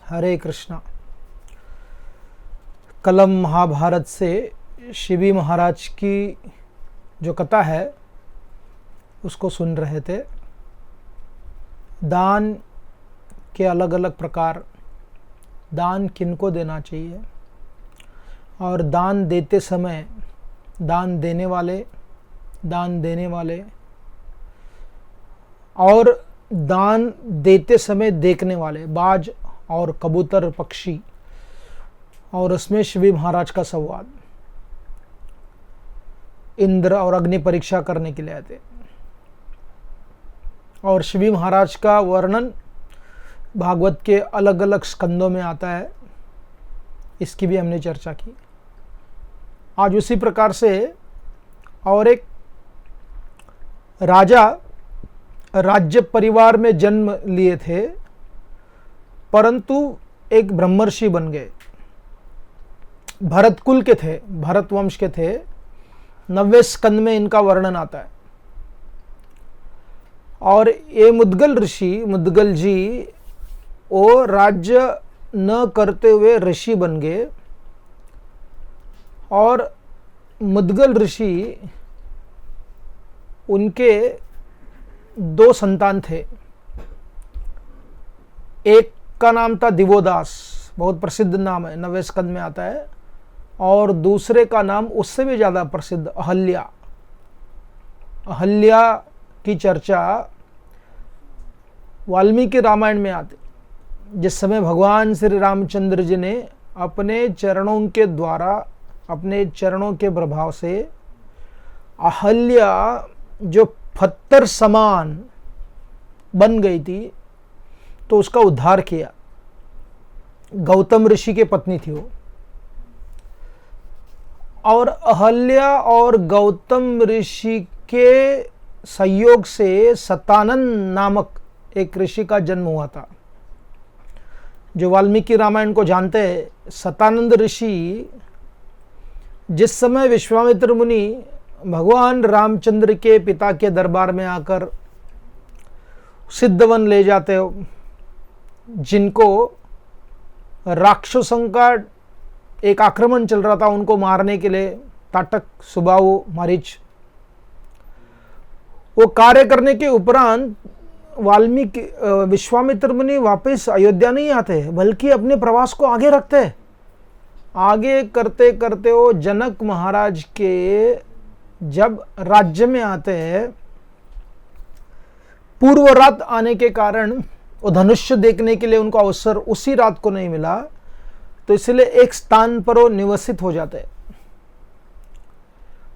हरे कृष्णा। कल हम महाभारत से शिवी महाराज की जो कथा है उसको सुन रहे थे। दान के अलग अलग प्रकार, दान किनको देना चाहिए और दान देते समय दान देने वाले और दान देते समय देखने वाले, बाज और कबूतर पक्षी, और उसमें शिवी महाराज का संवाद। इंद्र और अग्नि परीक्षा करने के लिए आए थे और शिवी महाराज का वर्णन भागवत के अलग अलग स्कंदों में आता है, इसकी भी हमने चर्चा की। आज उसी प्रकार से और एक राजा राज्य परिवार में जन्म लिए थे, परंतु एक ब्रह्मर्षि बन गए। भरत कुल के थे, भरत वंश के थे। 90वें स्कंद में इनका वर्णन आता है। और ये मुद्गल ऋषि, मुद्गल जी, वो राज्य न करते हुए ऋषि बन गए। और मुद्गल ऋषि, उनके 2 संतान थे। एक का नाम था दिवोदास, बहुत प्रसिद्ध नाम है, 90वें स्कंद में आता है। और दूसरे का नाम उससे भी ज़्यादा प्रसिद्ध, अहल्या। अहल्या की चर्चा वाल्मीकि रामायण में आती, जिस समय भगवान श्री रामचंद्र जी ने अपने चरणों के द्वारा, अपने चरणों के प्रभाव से अहल्या जो पत्थर समान बन गई थी, तो उसका उद्धार किया। गौतम ऋषि की पत्नी थी वो। और अहल्या और गौतम ऋषि के संयोग से सतानंद नामक एक ऋषि का जन्म हुआ था। जो वाल्मीकि रामायण को जानते हैं, सतानंद ऋषि जिस समय विश्वामित्र मुनि भगवान रामचंद्र के पिता के दरबार में आकर सिद्धवन ले जाते हो, जिनको राक्षसों का एक आक्रमण चल रहा था, उनको मारने के लिए, ताटक, सुबाहु, मारीच, वो कार्य करने के उपरांत वाल्मीकि विश्वामित्र मुनि वापस अयोध्या नहीं आते, बल्कि अपने प्रवास को आगे रखते। आगे करते करते वो जनक महाराज के जब राज्य में आते हैं, पूर्व रात आने के कारण वो धनुष्य देखने के लिए उनको अवसर उसी रात को नहीं मिला, तो इसलिए एक स्थान पर वो निवसित हो जाते।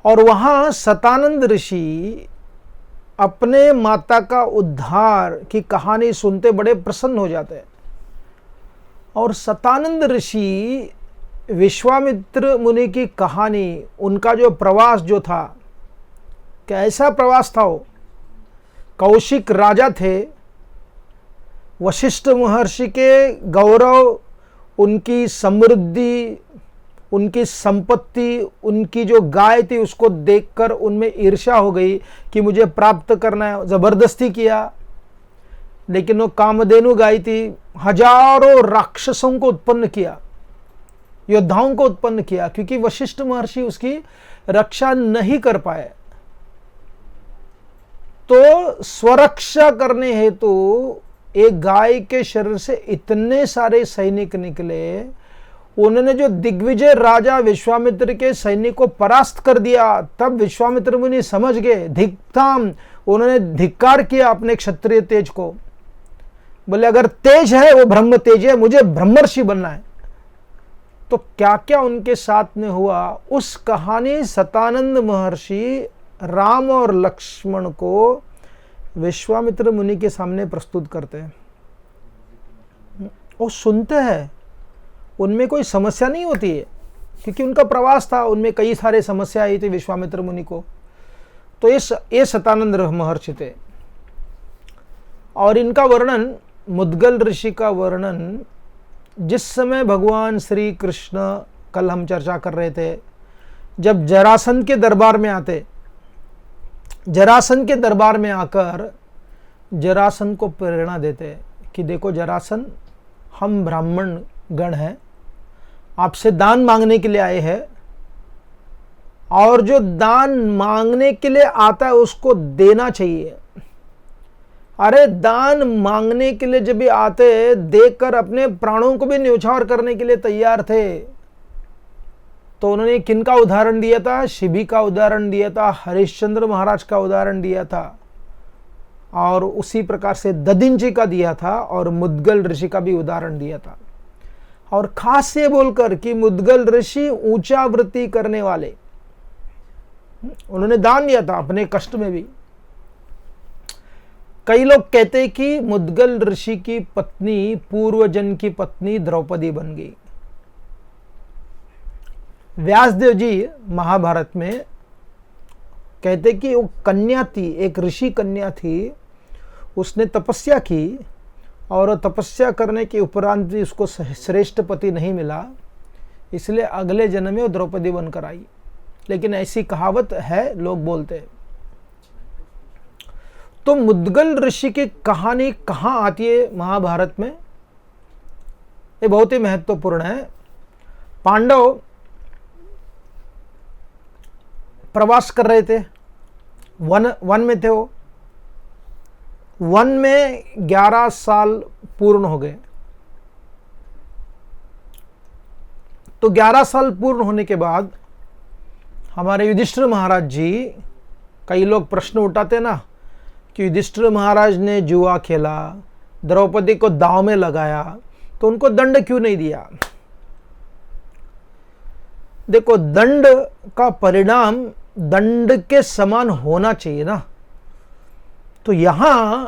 और वहां सतानंद ऋषि अपने माता का उद्धार की कहानी सुनते बड़े प्रसन्न हो जाते हैं। और सतानंद ऋषि विश्वामित्र मुनि की कहानी, उनका जो प्रवास जो था, कैसा प्रवास था वो। कौशिक राजा थे, वशिष्ठ महर्षि के गौरव, उनकी समृद्धि, उनकी संपत्ति, उनकी जो गाय थी उसको देखकर उनमें ईर्ष्या हो गई कि मुझे प्राप्त करना है। जबरदस्ती किया, लेकिन वो कामधेनु गाय थी, हजारों राक्षसों को उत्पन्न किया, योद्धाओं को उत्पन्न किया, क्योंकि वशिष्ठ महर्षि उसकी रक्षा नहीं कर पाए। तो स्वरक्षा करने हेतु एक गाय के शरीर से इतने सारे सैनिक निकले, उन्होंने जो दिग्विजय राजा विश्वामित्र के सैनिक को परास्त कर दिया। तब विश्वामित्र मुनि समझ गए, धिक्ताम, उन्होंने धिक्कार किया अपने क्षत्रिय तेज को। बोले अगर तेज है वो ब्रह्म तेज है, मुझे ब्रह्मर्षि बनना है। तो क्या क्या उनके साथ में हुआ, उस कहानी सतानंद महर्षि राम और लक्ष्मण को विश्वामित्र मुनि के सामने प्रस्तुत करते हैं। वो सुनते हैं, उनमें कोई समस्या नहीं होती है, क्योंकि उनका प्रवास था, उनमें कई सारे समस्या आई थी विश्वामित्र मुनि को। तो ये सतानंद महर्षि थे। और इनका वर्णन, मुद्गल ऋषि का वर्णन, जिस समय भगवान श्री कृष्ण, कल हम चर्चा कर रहे थे, जब जरासंध के दरबार में आते, जरासंध के दरबार में आकर जरासंध को प्रेरणा देते कि देखो जरासंध, हम ब्राह्मण गण हैं, आपसे दान मांगने के लिए आए हैं, और जो दान मांगने के लिए आता है उसको देना चाहिए। अरे दान मांगने के लिए जब भी आते, देखकर अपने प्राणों को भी न्यौछावर करने के लिए तैयार थे। तो उन्होंने किनका उदाहरण दिया था? शिबी का उदाहरण दिया था, हरिश्चंद्र महाराज का उदाहरण दिया था, और उसी प्रकार से ददिंजी का दिया था, और मुद्गल ऋषि का भी उदाहरण दिया था। और खास ये बोलकर कि मुद्गल ऋषि ऊंचा वृत्ति करने वाले, उन्होंने दान दिया था अपने कष्ट में भी। कई लोग कहते हैं कि मुद्गल ऋषि की पत्नी पूर्वजन की पत्नी द्रौपदी बन गई। व्यासदेव जी महाभारत में कहते कि वो कन्या थी, एक ऋषि कन्या थी, उसने तपस्या की, और तपस्या करने के उपरांत भी उसको श्रेष्ठ पति नहीं मिला, इसलिए अगले जन्म में वो द्रौपदी बनकर आई। लेकिन ऐसी कहावत है, लोग बोलते हैं। तो मुद्गल ऋषि की कहानी कहाँ आती है महाभारत में? ये बहुत ही महत्वपूर्ण है। पांडव प्रवास कर रहे थे, वन में थे। वो वन में 11 साल पूर्ण हो गए। तो 11 साल पूर्ण होने के बाद हमारे युधिष्ठिर महाराज जी, कई लोग प्रश्न उठाते ना कि युधिष्ठिर महाराज ने जुआ खेला, द्रौपदी को दांव में लगाया, तो उनको दंड क्यों नहीं दिया? देखो, दंड का परिणाम दंड के समान होना चाहिए ना। तो यहां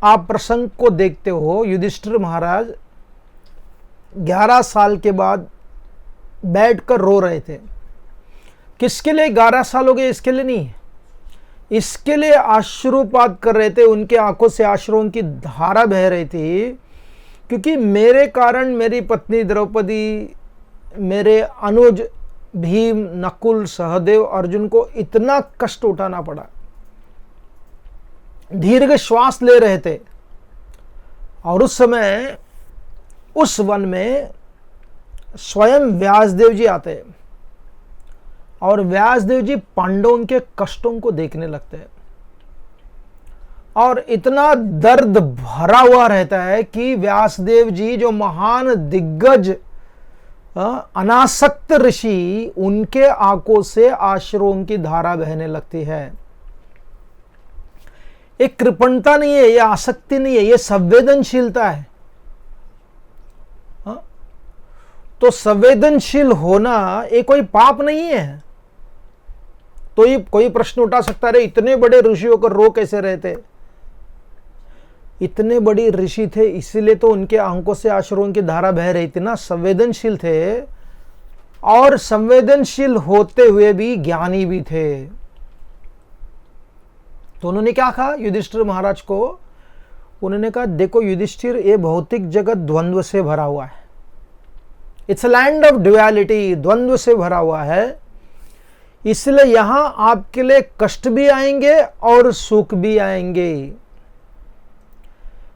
आप प्रसंग को देखते हो, युधिष्ठिर महाराज 11 साल के बाद बैठकर रो रहे थे। किसके लिए 11 साल हो गए? इसके लिए नहीं, इसके लिए अश्रुपात कर रहे थे। उनके आंखों से अश्रुओं की धारा बह रही थी, क्योंकि मेरे कारण मेरी पत्नी द्रौपदी, मेरे अनुज भीम, नकुल, सहदेव, अर्जुन को इतना कष्ट उठाना पड़ा। दीर्घ श्वास ले रहे थे, और उस समय उस वन में स्वयं व्यासदेव जी आते हैं, और व्यासदेव जी पांडवों के कष्टों को देखने लगते हैं, और इतना दर्द भरा हुआ रहता है कि व्यासदेव जी, जो महान दिग्गज अनासक्त ऋषि, उनके आंखों से अश्रुओं की धारा बहने लगती है। ये कृपणता नहीं है, ये आसक्ति नहीं है, ये संवेदनशीलता है। तो संवेदनशील होना ये कोई पाप नहीं है। तो ये कोई प्रश्न उठा सकता है, इतने बड़े ऋषि होकर रो कैसे रहते? इतने बड़े ऋषि थे, इसीलिए तो उनके आंखों से अश्रुओं की धारा बह रही थी ना। संवेदनशील थे, और संवेदनशील होते हुए भी ज्ञानी भी थे। तो उन्होंने क्या कहा युधिष्ठिर महाराज को? उन्होंने कहा, देखो युधिष्ठिर, ये भौतिक जगत द्वंद्व से भरा हुआ है। It's a land of duality, द्वंद्व से भरा हुआ है। इसलिए यहां आपके लिए कष्ट भी आएंगे और सुख भी आएंगे।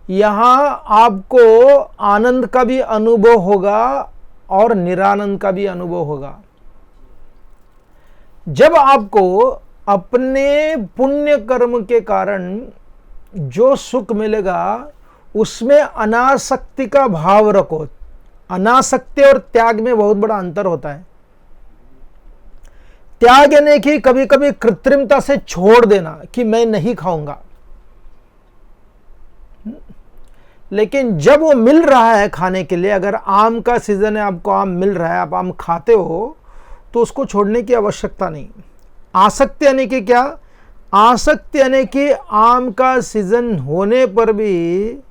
यहां आपको आनंद का भी अनुभव होगा और निरानंद का भी अनुभव होगा। जब आपको अपने पुण्य कर्म के कारण जो सुख मिलेगा, उसमें अनासक्ति का भाव रखो। अनासक्ति और त्याग में बहुत बड़ा अंतर होता है। त्याग यानी कि कभी कभी कृत्रिमता से छोड़ देना कि मैं नहीं खाऊंगा, लेकिन जब वो मिल रहा है खाने के लिए, अगर आम का सीजन है, आपको आम मिल रहा है, आप आम खाते हो, तो उसको छोड़ने की आवश्यकता नहीं। आसक्ति यानी कि क्या? आसक्ति यानी कि आम का सीजन होने पर भी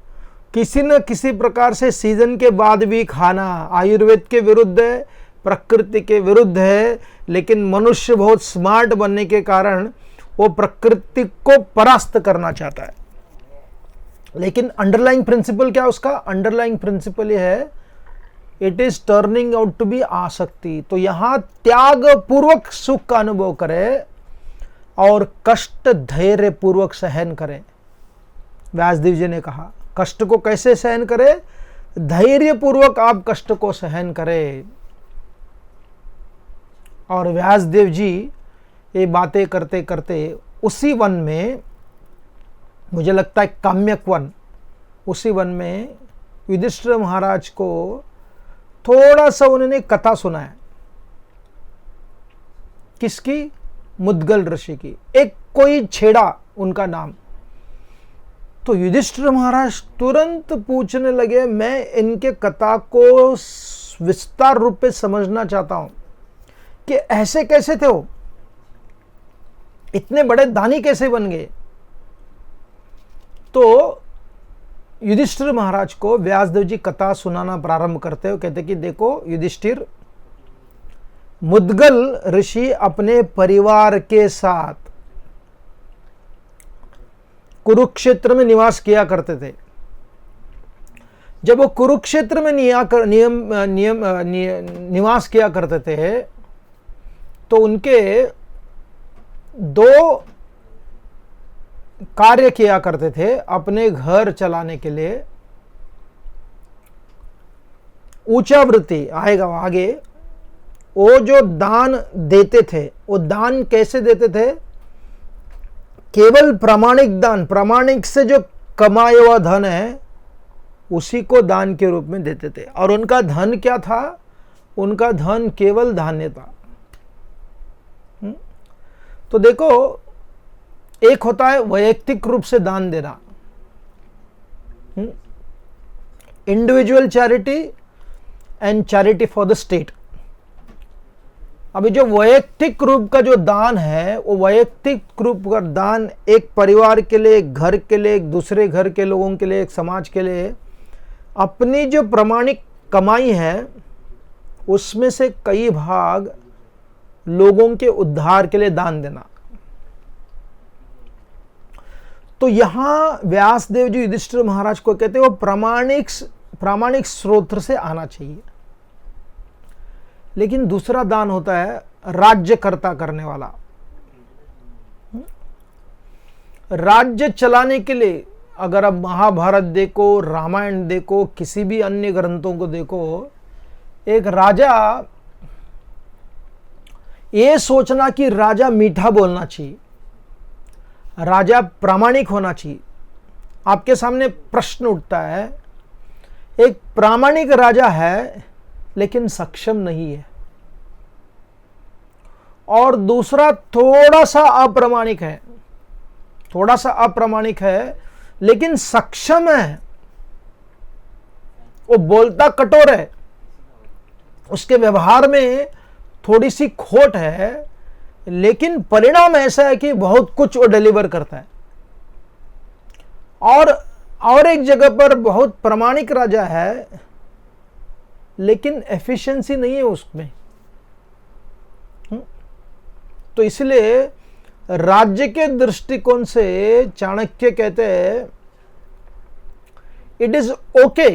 किसी न किसी प्रकार से सीजन के बाद भी खाना आयुर्वेद के विरुद्ध है, प्रकृति के विरुद्ध है। लेकिन मनुष्य बहुत स्मार्ट बनने के कारण वो प्रकृति को परास्त करना चाहता है। लेकिन अंडरलाइंग प्रिंसिपल क्या है उसका? अंडरलाइंग प्रिंसिपल ये है, it is turning out to be आसक्ति। तो यहां त्याग पूर्वक सुख का अनुभव करें और कष्ट धैर्य पूर्वक सहन करें। व्यासदेव जी ने कहा, कष्ट को कैसे सहन करें? धैर्य पूर्वक आप कष्ट को सहन करें। और व्यासदेव जी ये बातें करते करते उसी वन में, मुझे लगता है काम्यक वन, उसी वन में युधिष्ठिर महाराज को थोड़ा सा उन्होंने कथा सुनाया। किसकी? मुद्गल ऋषि की। एक कोई छेड़ा उनका नाम। तो युधिष्ठिर महाराज तुरंत पूछने लगे, मैं इनके कथा को विस्तार रूप में समझना चाहता हूं कि ऐसे कैसे थे वो, इतने बड़े दानी कैसे बन गए। तो युधिष्ठिर महाराज को व्यासदेव जी कथा सुनाना प्रारंभ करते हो। कहते कि देखो युधिष्ठिर, मुद्गल ऋषि अपने परिवार के साथ कुरुक्षेत्र में निवास किया करते थे। जब वो कुरुक्षेत्र में निवास किया करते थे तो उनके दो कार्य किया करते थे अपने घर चलाने के लिए। ऊंचा वृत्ति आएगा आगे। वो जो दान देते थे, वो दान कैसे देते थे? केवल प्रामाणिक दान, प्रामाणिक से जो कमाया हुआ धन है उसी को दान के रूप में देते थे। और उनका धन क्या था? उनका धन केवल धान्य था। तो देखो, एक होता है वैयक्तिक रूप से दान देना, individual charity and charity for the state. अभी जो वैयक्तिक रूप का जो दान है, वो वैयक्तिक रूप का दान एक परिवार के लिए, एक घर के लिए, एक दूसरे घर के लोगों के लिए, एक समाज के लिए, अपनी जो प्रामाणिक कमाई है उसमें से कई भाग लोगों के उद्धार के लिए दान देना। तो यहां व्यासदेव जी युधिष्ठिर महाराज को कहते हैं वो प्रामाणिक स्रोत से आना चाहिए। लेकिन दूसरा दान होता है राज्यकर्ता करने वाला। राज्य चलाने के लिए अगर आप महाभारत देखो, रामायण देखो, किसी भी अन्य ग्रंथों को देखो, एक राजा, ये सोचना कि राजा मीठा बोलना चाहिए, राजा प्रामाणिक होना चाहिए। आपके सामने प्रश्न उठता है, एक प्रामाणिक राजा है लेकिन सक्षम नहीं है, और दूसरा थोड़ा सा अप्रामाणिक है लेकिन सक्षम है। वो बोलता कठोर है, उसके व्यवहार में थोड़ी सी खोट है, लेकिन परिणाम ऐसा है कि बहुत कुछ वो डिलीवर करता है। और एक जगह पर बहुत प्रामाणिक राजा है लेकिन एफिशिएंसी नहीं है उसमें। तो इसलिए राज्य के दृष्टिकोण से चाणक्य कहते हैं it is okay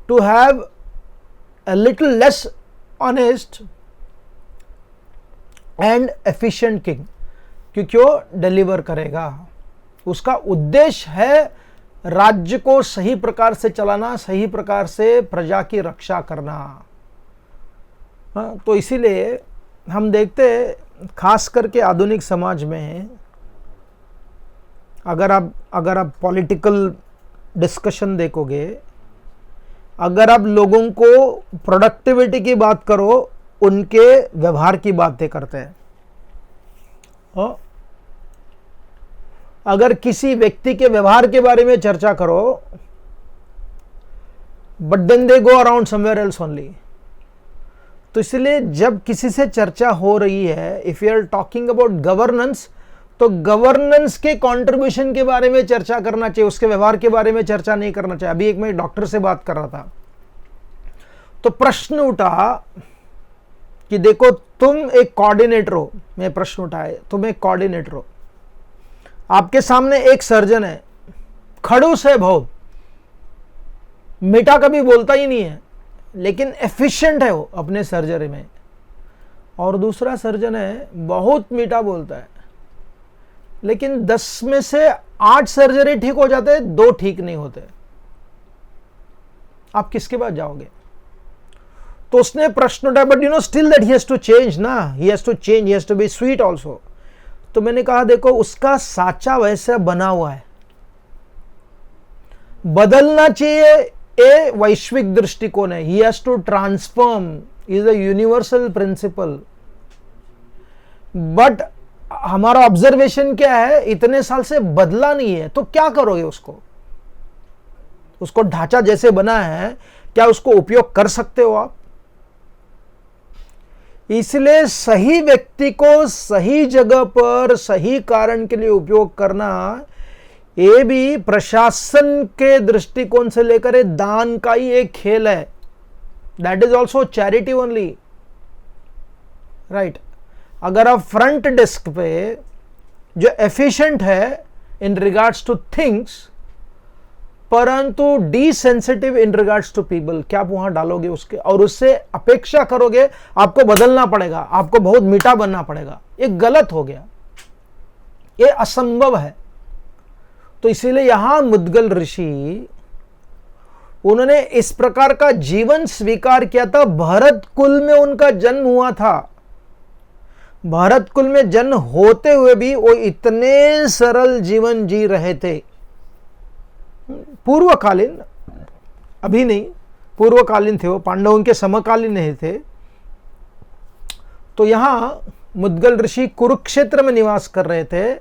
to have a little less honest and efficient king, क्योंकि वो डिलीवर करेगा। उसका उद्देश्य है राज्य को सही प्रकार से चलाना, सही प्रकार से प्रजा की रक्षा करना। तो इसीलिए हम देखते हैं खास करके आधुनिक समाज में, अगर आप पॉलिटिकल डिस्कशन देखोगे, अगर आप लोगों को प्रोडक्टिविटी की बात करो, उनके व्यवहार की बातें करते हैं। अगर किसी व्यक्ति के व्यवहार के बारे में चर्चा करो, but then they go around somewhere else only. तो इसलिए जब किसी से चर्चा हो रही है, if you are talking about governance, तो गवर्नेंस के कंट्रीब्यूशन के बारे में चर्चा करना चाहिए, उसके व्यवहार के बारे में चर्चा नहीं करना चाहिए। अभी एक मैं डॉक्टर से बात कर रहा था, तो प्रश्न उठा कि देखो तुम एक कोऑर्डिनेटर हो, मैं प्रश्न उठाया, तुम एक कोऑर्डिनेटर हो, आपके सामने एक सर्जन है, खड़ूस है, बहुत मीठा कभी बोलता ही नहीं है, लेकिन एफिशिएंट है वो अपने सर्जरी में, और दूसरा सर्जन है बहुत मीठा बोलता है, लेकिन 10 में से 8 सर्जरी ठीक हो जाते हैं, 2 ठीक नहीं होते। आप किसके पास जाओगे? तो उसने प्रश्न उठाया, but still that he has to change ना, he has to change, he has to be sweet also. तो मैंने कहा देखो उसका साचा वैसे बना हुआ है, बदलना चाहिए, ये वैश्विक दृष्टिकोण है। He has to transform, is a universal principle. But हमारा ऑब्जर्वेशन क्या है, इतने साल से बदला नहीं है, तो क्या करोगे उसको ढांचा जैसे बना है, क्या उसको उपयोग कर सकते हो आप? इसलिए सही व्यक्ति को सही जगह पर सही कारण के लिए उपयोग करना, ये भी प्रशासन के दृष्टिकोण से लेकर दान का ही एक खेल है। That is also charity only, right. अगर आप फ्रंट डेस्क पे जो एफिशिएंट है इन रिगार्ड्स टू थिंग्स, परंतु डिसेंसिटिव इन रिगार्ड्स टू पीपल, क्या आप वहां डालोगे उसके, और उससे अपेक्षा करोगे आपको बदलना पड़ेगा, आपको बहुत मीठा बनना पड़ेगा, ये गलत हो गया, ये असंभव है। तो इसीलिए यहां मुद्गल ऋषि, उन्होंने इस प्रकार का जीवन स्वीकार किया था। भरत कुल में उनका जन्म हुआ था, भरत कुल में जन्म होते हुए भी वो इतने सरल जीवन जी रहे थे। पूर्वकालीन, अभी नहीं, पूर्वकालीन थे वो, पांडवों के समकालीन नहीं थे। तो यहां मुद्गल ऋषि कुरुक्षेत्र में निवास कर रहे थे,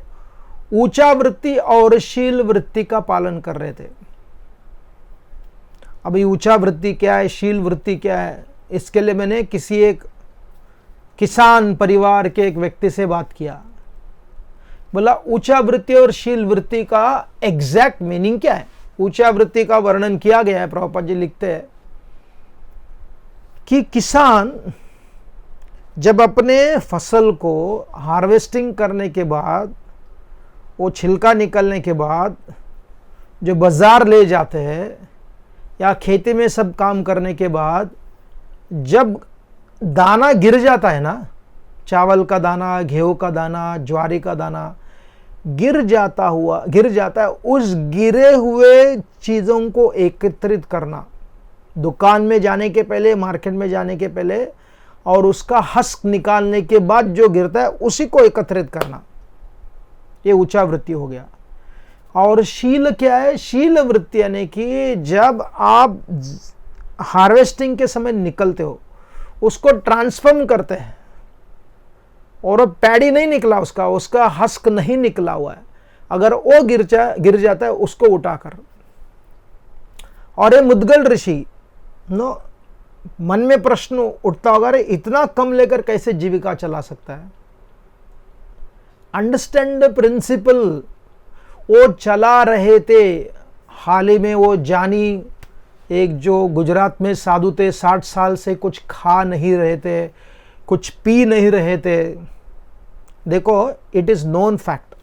ऊंचा वृत्ति और शील वृत्ति का पालन कर रहे थे। अभी ऊंचा वृत्ति क्या है, शील वृत्ति क्या है, इसके लिए मैंने किसी एक किसान परिवार के एक व्यक्ति से बात किया। बोला ऊंचा वृत्ति और शील वृत्ति का एग्जैक्ट मीनिंग क्या है। ऊंचा वृत्ति का वर्णन किया गया है, प्रभुपाद जी लिखते हैं कि किसान जब अपने फसल को हार्वेस्टिंग करने के बाद, वो छिलका निकलने के बाद जो बाजार ले जाते हैं, या खेती में सब काम करने के बाद जब दाना गिर जाता है ना, चावल का दाना, गेहूं का दाना, ज्वारी का दाना गिर जाता है, उस गिरे हुए चीज़ों को एकत्रित करना, दुकान में जाने के पहले, मार्केट में जाने के पहले, और उसका हस्क निकालने के बाद जो गिरता है उसी को एकत्रित करना, ये ऊंचा वृत्ति हो गया। और शील क्या है? शील वृत्ति यानी कि जब आप हार्वेस्टिंग के समय निकलते हो, उसको ट्रांसफॉर्म करते हैं, और अब पैडी नहीं निकला, उसका हस्क नहीं निकला हुआ है, अगर वो गिर जाता है उसको उठाकर। और ये मुद्गल ऋषि नो, मन में प्रश्न उठता होगा, अरे इतना कम लेकर कैसे जीविका चला सकता है? Understand the principle. वो चला रहे थे। हाल ही में वो जानी एक जो गुजरात में साधु थे, 60 साल से कुछ खा नहीं रहे थे, कुछ पी नहीं रहे थे। देखो, इट इज नोन फैक्ट,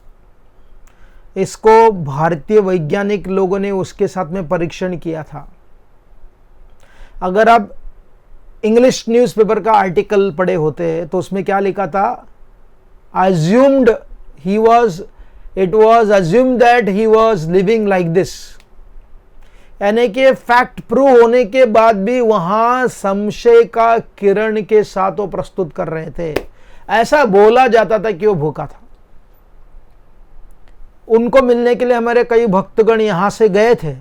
इसको भारतीय वैज्ञानिक लोगों ने उसके साथ में परीक्षण किया था। अगर आप इंग्लिश न्यूज़पेपर का आर्टिकल पढ़े होते तो उसमें क्या लिखा था? it was assumed that he was living like this, यानी कि फैक्ट प्रूव होने के बाद भी वहां संशय का किरण के साथ वो प्रस्तुत कर रहे थे। ऐसा बोला जाता था कि वो भूखा था। उनको मिलने के लिए हमारे कई भक्तगण यहां से गए थे,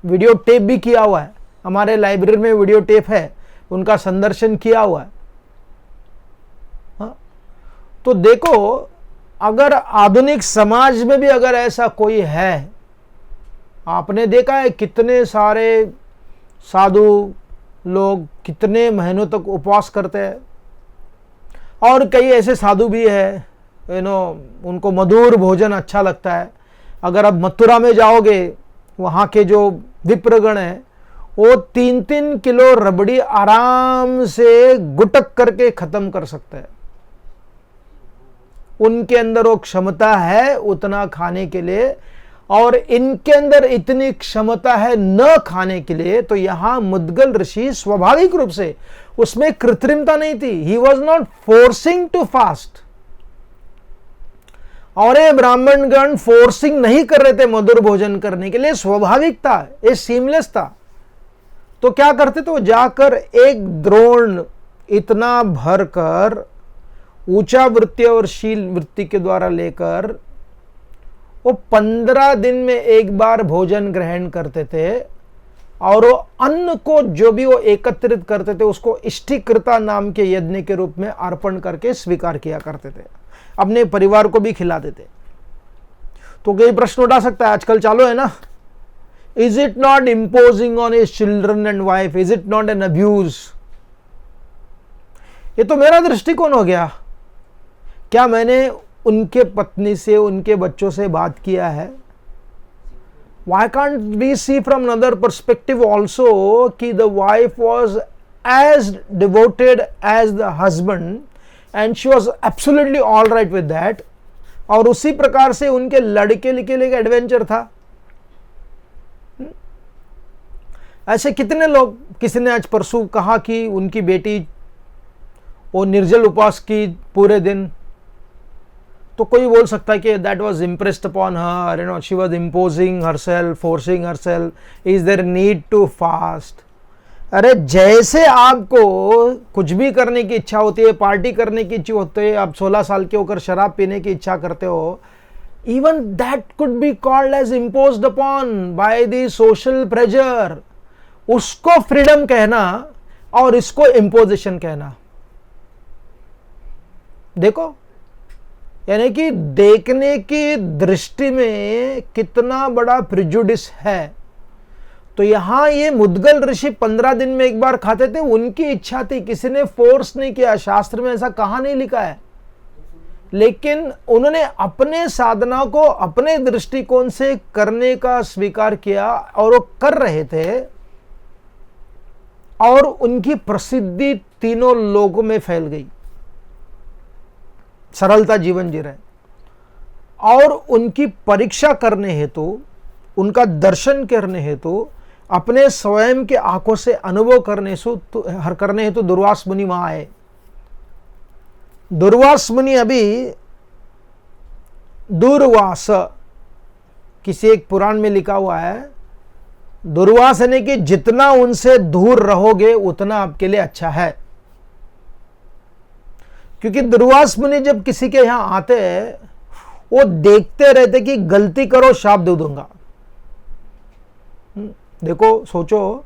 वीडियो टेप भी किया हुआ है, हमारे लाइब्रेरी में वीडियो टेप है, उनका संदर्शन किया हुआ है। हाँ? तो देखो, अगर आधुनिक समाज में भी अगर ऐसा कोई है, आपने देखा है कितने सारे साधु लोग कितने महीनों तक उपवास करते हैं, और कई ऐसे साधु भी है उनको मधुर भोजन अच्छा लगता है। अगर आप मथुरा में जाओगे, वहाँ के जो विप्रगण हैं, वो 3-3 किलो रबड़ी आराम से गुटक करके खत्म कर सकते हैं। उनके अंदर वो क्षमता है उतना खाने के लिए, और इनके अंदर इतनी क्षमता है न खाने के लिए। तो यहां मुद्गल ऋषि स्वाभाविक रूप से, उसमें कृत्रिमता नहीं थी, he was not forcing to fast, और ये ब्राह्मणगण फोर्सिंग नहीं कर रहे थे मधुर भोजन करने के लिए, स्वाभाविक था, ये सीमलेस था। तो क्या करते थे, वो जाकर एक द्रोण इतना भरकर ऊंचा वृत्ति और शील वृत्ति के द्वारा लेकर वो 15 दिन में एक बार भोजन ग्रहण करते थे, और वो अन्न को जो भी वो एकत्रित करते थे उसको इष्टिकृता नाम के यज्ञ के रूप में अर्पण करके स्वीकार किया करते थे, अपने परिवार को भी खिलाते थे। तो कई प्रश्न उठा सकता है, आजकल चालू है ना, is it not imposing on his children and wife, is it not an abuse? ये तो मेरा दृष्टिकोण हो गया। क्या मैंने उनके पत्नी से, उनके बच्चों से बात किया है? Why can't we see from another perspective also कि the wife was as devoted as the husband and she was absolutely all right with that, और उसी प्रकार से उनके लड़के के लिए एडवेंचर था। ऐसे कितने लोग, किसी ने आज परसों कहा कि उनकी बेटी वो निर्जल उपवास की पूरे दिन, तो कोई बोल सकता है कि that was impressed upon her, you know, she was imposing herself, forcing herself, is there need to fast? अरे जैसे आपको कुछ भी करने की इच्छा होती है, पार्टी करने की इच्छा होती है, आप 16 साल के होकर शराब पीने की इच्छा करते हो, even that could be called as imposed upon by the social pressure. उसको फ्रीडम कहना और इसको इम्पोजिशन कहना, देखो, यानी कि देखने की दृष्टि में कितना बड़ा प्रिजुडिस है। तो यहां ये मुद्गल ऋषि 15 दिन में एक बार खाते थे, उनकी इच्छा थी, किसी ने फोर्स नहीं किया, शास्त्र में ऐसा कहाँ नहीं लिखा है, लेकिन उन्होंने अपने साधना को अपने दृष्टिकोण से करने का स्वीकार किया और वो कर रहे थे, और उनकी प्रसिद्धि तीनों लोगों में फैल गई, सरलता जीवन जी रहे। और उनकी परीक्षा करने हेतु, उनका दर्शन करने हेतु, अपने स्वयं के आंखों से अनुभव करने हेतु दुर्वास मुनि वहां आए। दुर्वास मुनि अभी दुर्वास, किसी एक पुराण में लिखा हुआ है, दुर्वास यानी कि जितना उनसे दूर रहोगे उतना आपके लिए अच्छा है। क्योंकि दुर्वास मुनि जब किसी के यहां आते हैं, वो देखते रहते कि गलती करो शाप दे दूंगा। देखो सोचो,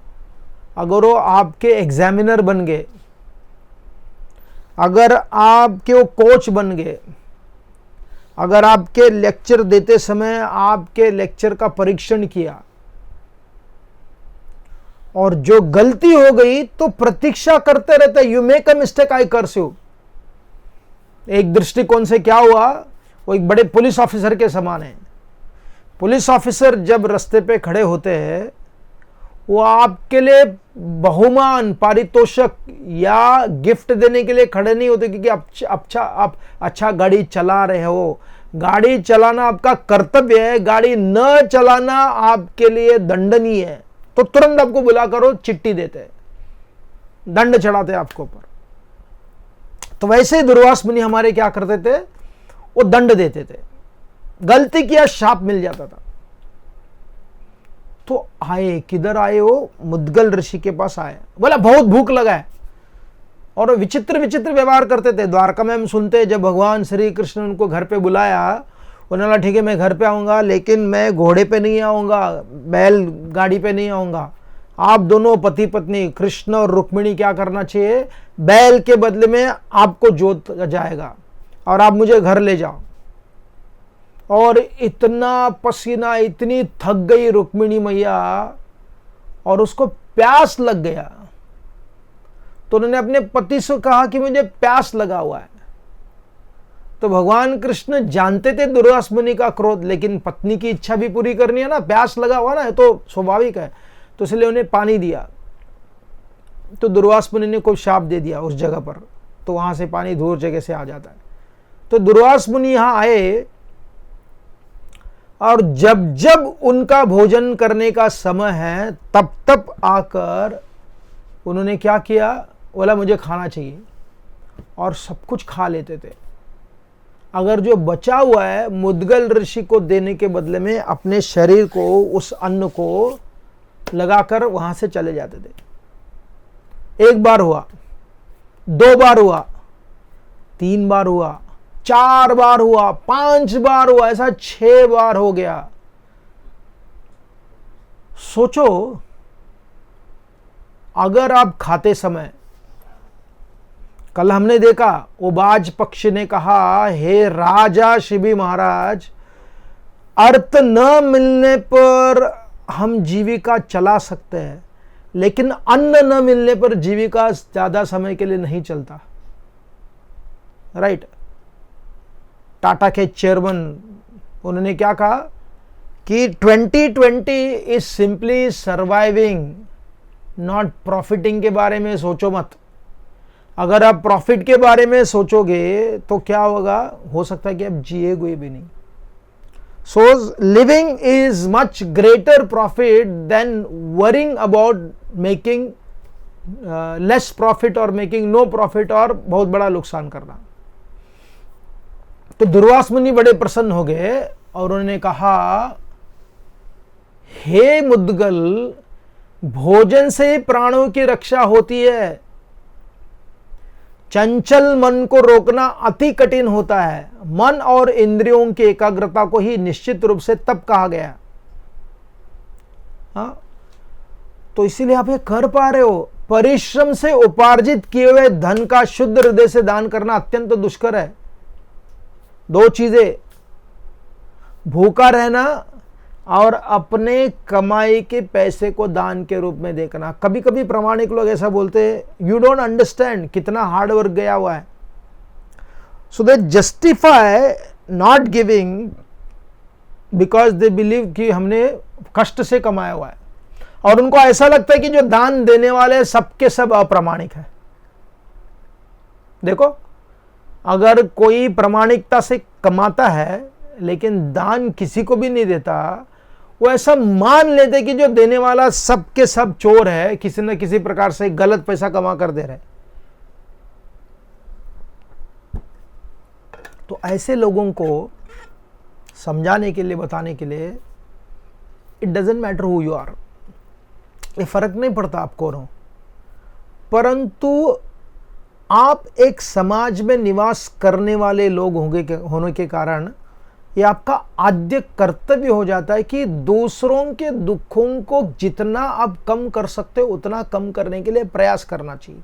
अगर वो आपके एग्जामिनर बन गए, अगर आपके वो कोच बन गए, अगर आपके लेक्चर देते समय आपके लेक्चर का परीक्षण किया और जो गलती हो गई तो प्रतीक्षा करते रहते, you make a mistake I curse you. एक दृष्टिकोण से क्या हुआ, वो एक बड़े पुलिस ऑफिसर के समान है। पुलिस ऑफिसर जब रास्ते पे खड़े होते हैं, वो आपके लिए बहुमान, पारितोषक या गिफ्ट देने के लिए खड़े नहीं होते, क्योंकि आप अच्छा गाड़ी चला रहे हो। गाड़ी चलाना आपका कर्तव्य है, गाड़ी न चलाना आपके लिए दंडनीय है, तो तुरंत आपको बुला करो, चिट्ठी देते, दंड चढ़ाते आपको ऊपर। तो वैसे ही दुर्वास मुनि हमारे क्या करते थे, वो दंड देते थे, गलती किया शाप मिल जाता था। तो आए, किधर आए, वो मुद्गल ऋषि के पास आए, बोला बहुत भूख लगा है, और विचित्र विचित्र व्यवहार करते थे। द्वारका में हम सुनते हैं, जब भगवान श्री कृष्ण उनको घर पे बुलाया, उन्होंने बोला ठीक है मैं घर पे आऊंगा, लेकिन मैं घोड़े पे नहीं आऊंगा, बैल गाड़ी पे नहीं आऊंगा। आप दोनों पति पत्नी कृष्ण और रुक्मिणी क्या करना चाहिए, बैल के बदले में आपको जोत जाएगा और आप मुझे घर ले जाओ। और इतना पसीना, इतनी थक गई रुक्मिणी मैया, और उसको प्यास लग गया, तो उन्होंने अपने पति से कहा कि मुझे प्यास लगा हुआ है। तो भगवान कृष्ण जानते थे दुर्वास मुनि का क्रोध, लेकिन पत्नी की इच्छा भी पूरी करनी है ना, प्यास लगा हुआ ना, तो स्वाभाविक है, तो इसलिए उन्हें पानी दिया। तो दुर्वास मुनि ने कोई शाप दे दिया उस जगह पर, तो वहां से पानी दूर जगह से आ जाता है। तो दुर्वास मुनि यहां आए, और जब जब उनका भोजन करने का समय है, तब तब आकर उन्होंने क्या किया, बोला मुझे खाना चाहिए, और सब कुछ खा लेते थे। अगर जो बचा हुआ है मुद्गल ऋषि को देने के बदले में अपने शरीर को, उस अन्न को लगाकर वहां से चले जाते थे। एक बार हुआ, 2 बार हुआ, 3 बार हुआ, 4 बार हुआ, 5 बार हुआ, ऐसा 6 बार हो गया। सोचो, अगर आप खाते समय, कल हमने देखा उबाज पक्षी ने कहा, हे राजा शिबी महाराज, अर्थ न मिलने पर हम जीविका चला सकते हैं, लेकिन अन्न न मिलने पर जीविका ज्यादा समय के लिए नहीं चलता। राइट। टाटा के चेयरमैन, उन्होंने क्या कहा कि 2020 is simply surviving, not profiting के बारे में सोचो मत। अगर आप प्रॉफिट के बारे में सोचोगे तो क्या होगा, हो सकता है कि आप जिएगे भी नहीं। So living is much greater profit than worrying about making less profit और मेकिंग नो प्रॉफिट और बहुत बड़ा नुकसान करना। तो दुर्वास मुनि बड़े प्रसन्न हो गए और उन्होंने कहा, हे मुद्गल, भोजन से प्राणों की रक्षा होती है, चंचल मन को रोकना अति कठिन होता है। मन और इंद्रियों की एकाग्रता को ही निश्चित रूप से तप कहा गया। हाँ, तो इसीलिए आप ये कर पा रहे हो। परिश्रम से उपार्जित किए हुए धन का शुद्ध हृदय से दान करना अत्यंत दुष्कर है। 2 चीजें, भूखा रहना और अपने कमाई के पैसे को दान के रूप में देखना। कभी कभी प्रामाणिक लोग ऐसा बोलते हैं, यू डोंट अंडरस्टैंड कितना हार्ड वर्क गया हुआ है। So they justify not giving because they believe कि हमने कष्ट से कमाया हुआ है, और उनको ऐसा लगता है कि जो दान देने वाले सबके सब अप्रामाणिक है। देखो, अगर कोई प्रामाणिकता से कमाता है लेकिन दान किसी को भी नहीं देता, वो ऐसा मान लेते कि जो देने वाला सब के सब चोर है, किसी न किसी प्रकार से गलत पैसा कमा कर दे रहे। तो ऐसे लोगों को समझाने के लिए, बताने के लिए, it doesn't matter who you are, ये फर्क नहीं पड़ता आप कौन हो, परंतु आप एक समाज में निवास करने वाले लोग होने के कारण ये आपका आद्य कर्तव्य हो जाता है कि दूसरों के दुखों को जितना आप कम कर सकते हो उतना कम करने के लिए प्रयास करना चाहिए।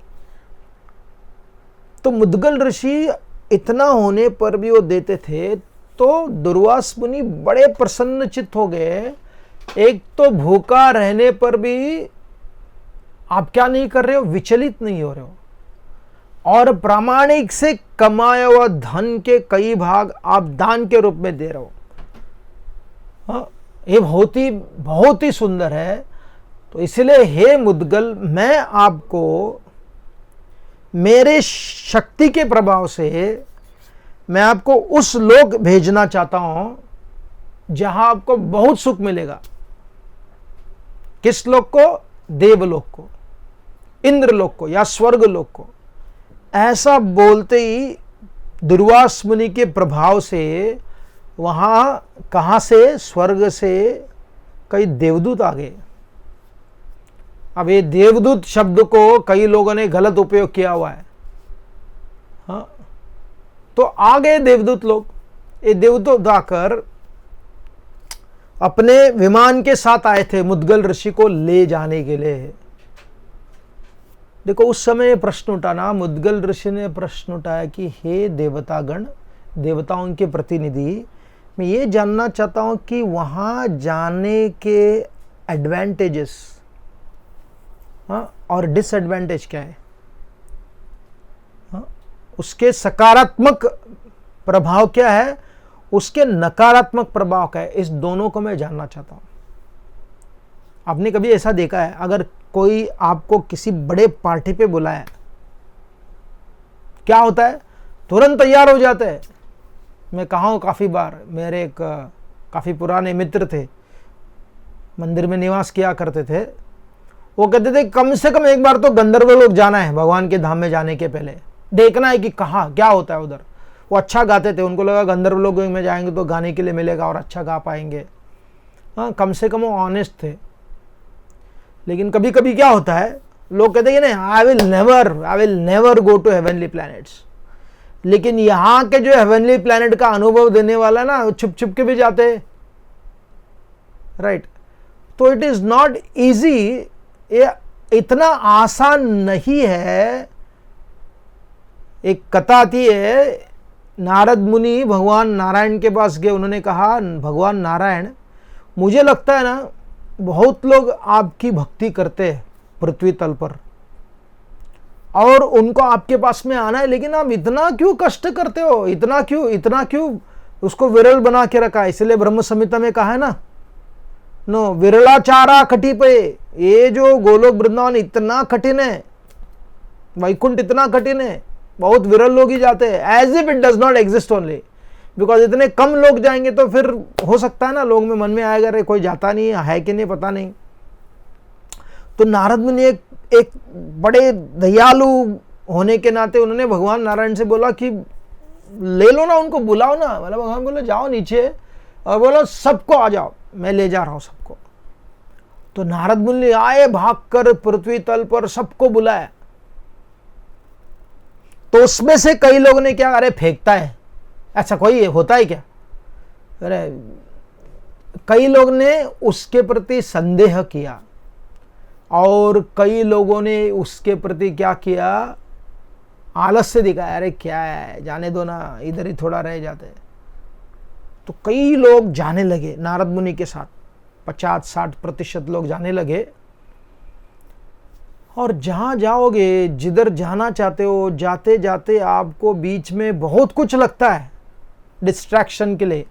तो मुद्गल ऋषि इतना होने पर भी वो देते थे, तो दुर्वास मुनि बड़े प्रसन्नचित्त हो गए। एक तो भूखा रहने पर भी आप क्या नहीं कर रहे हो, विचलित नहीं हो रहे हो, और प्रामाणिक से कमाया हुआ धन के कई भाग आप दान के रूप में दे रहे हो। हाँ, ये बहुत ही सुंदर है। तो इसलिए हे मुद्गल, मैं आपको मेरे शक्ति के प्रभाव से मैं आपको उस लोक भेजना चाहता हूं जहां आपको बहुत सुख मिलेगा। किस लोक को? देवलोक को, इंद्रलोक को या स्वर्ग लोक को। ऐसा बोलते ही दुर्वास मुनि के प्रभाव से वहां कहां से? स्वर्ग से कई देवदूत आ गए। अब ये देवदूत शब्द को कई लोगों ने गलत उपयोग किया हुआ है। हाँ, तो आ गए देवदूत लोग। ये देवदूत आकर अपने विमान के साथ आए थे मुद्गल ऋषि को ले जाने के लिए। देखो, उस समय प्रश्न उठा ना, मुद्गल ऋषि ने प्रश्न उठाया कि हे देवतागण, देवताओं के प्रतिनिधि, मैं ये जानना चाहता हूं कि वहां जाने के एडवांटेजेस और डिसएडवांटेज क्या है, उसके सकारात्मक प्रभाव क्या है, उसके नकारात्मक प्रभाव क्या है, इस दोनों को मैं जानना चाहता हूं। आपने कभी ऐसा देखा है, अगर कोई आपको किसी बड़े पार्टी पे बुलाया, क्या होता है? तुरंत तैयार हो जाते हैं। मैं कहा हूं काफी बार, मेरे एक काफी पुराने मित्र थे, मंदिर में निवास किया करते थे। वो कहते थे कम से कम एक बार तो गंधर्व लोग जाना है, भगवान के धाम में जाने के पहले देखना है कि कहाँ क्या होता है उधर। वो अच्छा गाते थे, उनको लगा गंधर्व लोग में जाएंगे तो गाने के लिए मिलेगा और अच्छा गा पाएंगे। हाँ, कम से कम वो ऑनेस्ट थे। लेकिन कभी कभी क्या होता है, लोग कहते हैं कि नहीं, I will never go to heavenly planets, लेकिन यहां के जो हेवनली प्लैनेट का अनुभव देने वाला ना, छुप छुप के भी जाते हैं, राइट। तो इट इज नॉट इजी, ये इतना आसान नहीं है। एक कथा आती है, नारद मुनि भगवान नारायण के पास गए, उन्होंने कहा, भगवान नारायण, मुझे लगता है ना बहुत लोग आपकी भक्ति करते हैं पृथ्वी तल पर, और उनको आपके पास में आना है, लेकिन आप इतना क्यों कष्ट करते हो, इतना क्यों उसको विरल बना के रखा है। इसलिए ब्रह्म संहिता में कहा है ना, नो विरलाचारा कटी पे, ये जो गोलोक वृंदावन इतना कठिन है, वैकुंठ इतना कठिन है, बहुत विरल लोग ही जाते हैं, as if it does not exist only, because इतने कम लोग जाएंगे तो फिर हो सकता है ना लोग में मन में आएगा, रे कोई जाता नहीं है कि नहीं पता नहीं। तो नारद मुनि एक बड़े दयालु होने के नाते उन्होंने भगवान नारायण से बोला कि ले लो ना, उनको बुलाओ ना। मतलब भगवान बोले जाओ नीचे और बोलो सबको आ जाओ, मैं ले जा रहा हूं सबको। तो नारद मुनि आए भागकर पृथ्वी तल पर, सबको बुलाया। तो उसमें से कई लोगों ने क्या, अरे फेंकता है, ऐसा कोई होता है क्या, अरे कई लोग ने उसके प्रति संदेह किया, और कई लोगों ने उसके प्रति क्या किया, आलस्य दिखाया, अरे क्या है, जाने दो ना, इधर ही थोड़ा रह जाते। तो कई लोग जाने लगे नारद मुनि के साथ, 50-60% लोग जाने लगे। और जहां जाओगे, जिधर जाना चाहते हो, जाते जाते आपको बीच में बहुत कुछ लगता है डिस्ट्रैक्शन के लिए।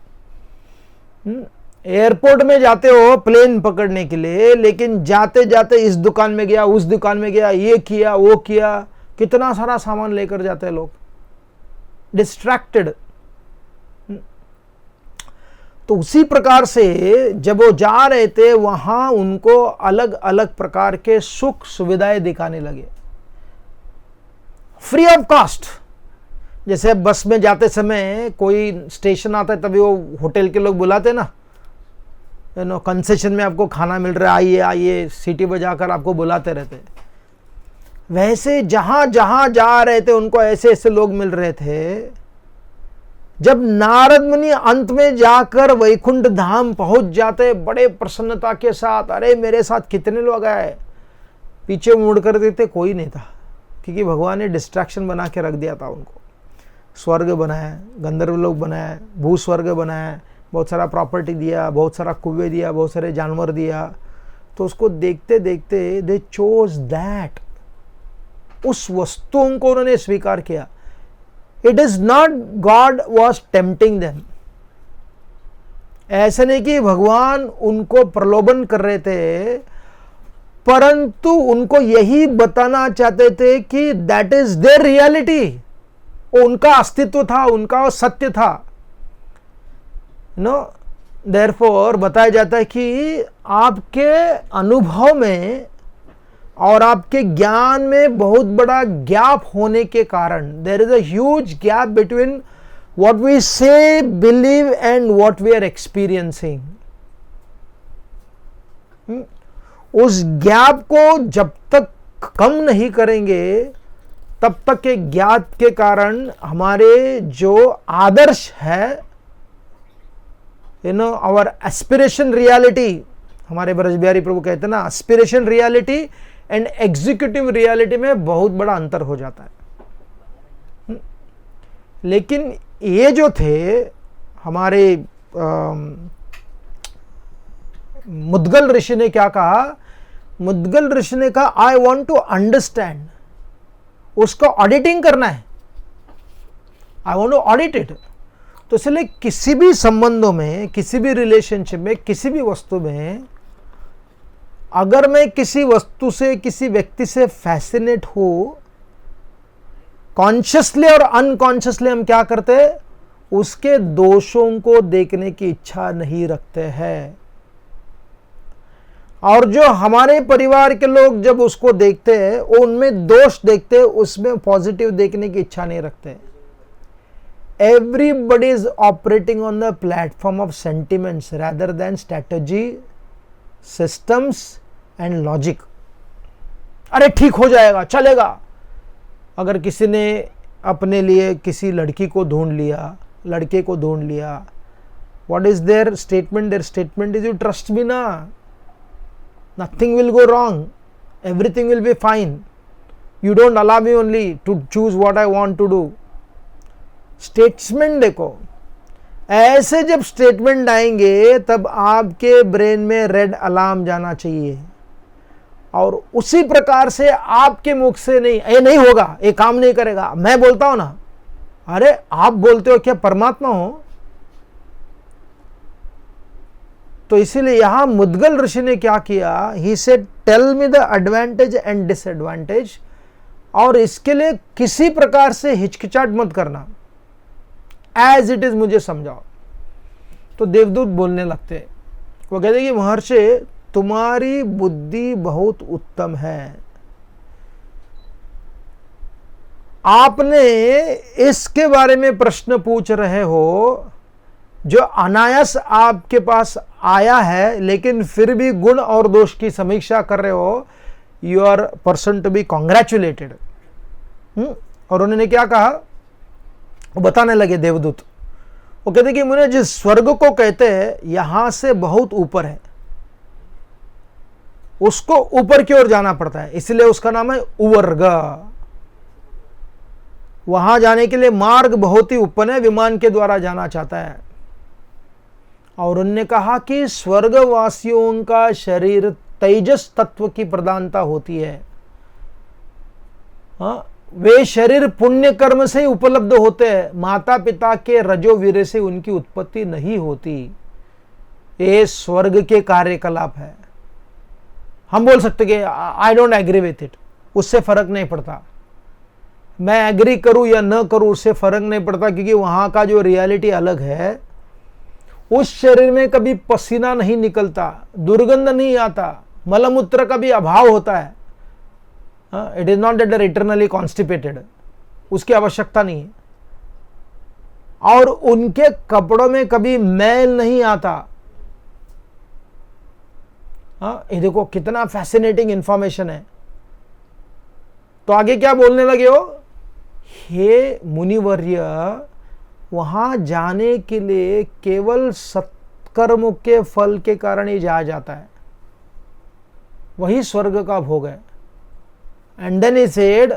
एयरपोर्ट में जाते हो प्लेन पकड़ने के लिए, लेकिन जाते जाते इस दुकान में गया, उस दुकान में गया, ये किया वो किया, कितना सारा सामान लेकर जाते हैं लोग, डिस्ट्रैक्टेड। तो उसी प्रकार से जब वो जा रहे थे, वहां उनको अलग अलग प्रकार के सुख सुविधाएं दिखाने लगे, फ्री ऑफ कॉस्ट। जैसे बस में जाते समय कोई स्टेशन आता है, तभी वो होटल के लोग बुलाते ना, कंसेशन में आपको खाना मिल रहा है, आइए आइए, सीटी बजाकर आपको बुलाते रहते। वैसे जहां जहां जा रहे थे उनको ऐसे ऐसे लोग मिल रहे थे। जब नारद मुनि अंत में जाकर वैकुंठ धाम पहुंच जाते, बड़े प्रसन्नता के साथ, अरे मेरे साथ कितने लोग आए, पीछे मुड़ कर देते, कोई नहीं था, क्योंकि भगवान ने डिस्ट्रैक्शन बना के रख दिया था उनको। स्वर्ग बनाया, गंधर्व लोग बनाया, भूस्वर्ग बनाया, बहुत सारा प्रॉपर्टी दिया, बहुत सारा कुएं दिया, बहुत सारे जानवर दिया। तो उसको देखते देखते दे चोज दैट, उस वस्तुओं को उन्होंने स्वीकार किया। It is not God was tempting them, ऐसे नहीं कि भगवान उनको प्रलोभन कर रहे थे, परंतु उनको यही बताना चाहते थे कि दैट इज देयर रियलिटी, उनका अस्तित्व था, उनका सत्य था। नो देयरफॉर बताया जाता है कि आपके अनुभव में और आपके ज्ञान में बहुत बड़ा गैप होने के कारण, there is a huge gap between what we say, believe and what we are experiencing. उस गैप को जब तक कम नहीं करेंगे, तब तक के ज्ञात के कारण हमारे जो आदर्श है, आवर एस्पिरेशन रियलिटी, हमारे ब्रज बिहारी प्रभु कहते हैं ना, aspiration reality and executive reality में बहुत बड़ा अंतर हो जाता है। लेकिन ये जो थे हमारे मुद्गल ऋषि ने क्या कहा, मुद्गल ऋषि ने कहा आई वॉन्ट टू अंडरस्टैंड, उसको ऑडिटिंग करना है, I want to audit it. तो इसलिए किसी भी संबंधों में, किसी भी रिलेशनशिप में, किसी भी वस्तु में, अगर मैं किसी वस्तु से, किसी व्यक्ति से फैसिनेट हो, कॉन्शियसली और अनकॉन्शियसली हम क्या करते हैं, उसके दोषों को देखने की इच्छा नहीं रखते हैं। और जो हमारे परिवार के लोग जब उसको देखते हैं, वो उनमें दोष देखते हैं, उसमें पॉजिटिव देखने की इच्छा नहीं रखते। Everybody is operating on the platform of sentiments rather than strategy, systems and logic. अरे ठीक हो जाएगा, चलेगा। अगर किसी ने अपने लिए किसी लड़की को ढूंढ लिया, लड़के को ढूंढ लिया, what is their statement? Their statement is, you trust me ना, nothing will go wrong, everything will be fine, you don't allow me only to choose what I want to do. Statement देखो, ऐसे जब statement आएंगे तब आपके brain में red alarm जाना चाहिए, और उसी प्रकार से आपके मुख से नहीं, ये नहीं होगा, ये काम नहीं करेगा, मैं बोलता हूं ना, अरे आप बोलते हो क्या परमात्मा हो? तो इसीलिए यहां मुद्गल ऋषि ने क्या किया, he said tell me the advantage and disadvantage, और इसके लिए किसी प्रकार से हिचकिचाहट मत करना, एज इट इज मुझे समझाओ। तो देवदूत बोलने लगते, वो कहते कि महर्षि तुम्हारी बुद्धि बहुत उत्तम है, आपने इसके बारे में प्रश्न पूछ रहे हो जो अनायास आपके पास आया है, लेकिन फिर भी गुण और दोष की समीक्षा कर रहे हो, you are person to be congratulated. और उन्होंने क्या कहा, वो बताने लगे देवदूत, वो कहते कि मुझे जिस स्वर्ग को कहते हैं यहां से बहुत ऊपर है, उसको ऊपर की ओर जाना पड़ता है, इसलिए उसका नाम है उवर्ग। वहां जाने के लिए मार्ग बहुत ही ऊपर है, विमान के द्वारा जाना चाहता है। और उन्होंने कहा कि स्वर्गवासियों का शरीर तेजस तत्व की प्रधानता होती है, वे शरीर पुण्य कर्म से ही उपलब्ध होते हैं, माता पिता के रजोवीर्य से उनकी उत्पत्ति नहीं होती, ये स्वर्ग के कार्यकलाप है। हम बोल सकते कि I don't agree with it, उससे फर्क नहीं पड़ता, मैं एग्री करूं या न करूं उससे फर्क नहीं पड़ता, क्योंकि वहां का जो रियलिटी अलग है। उस शरीर में कभी पसीना नहीं निकलता, दुर्गंध नहीं आता, मलमूत्र का भी अभाव होता है। It is not that they are eternally constipated, उसकी आवश्यकता नहीं है। और उनके कपड़ों में कभी मैल नहीं आता। ये देखो कितना फैसिनेटिंग इंफॉर्मेशन है। तो आगे क्या बोलने लगे हो, हे मुनिवर्य, वहां जाने के लिए केवल सत्कर्म के फल के कारण ही जाया जाता है, वही स्वर्ग का भोग है। एंड देन ही सेड,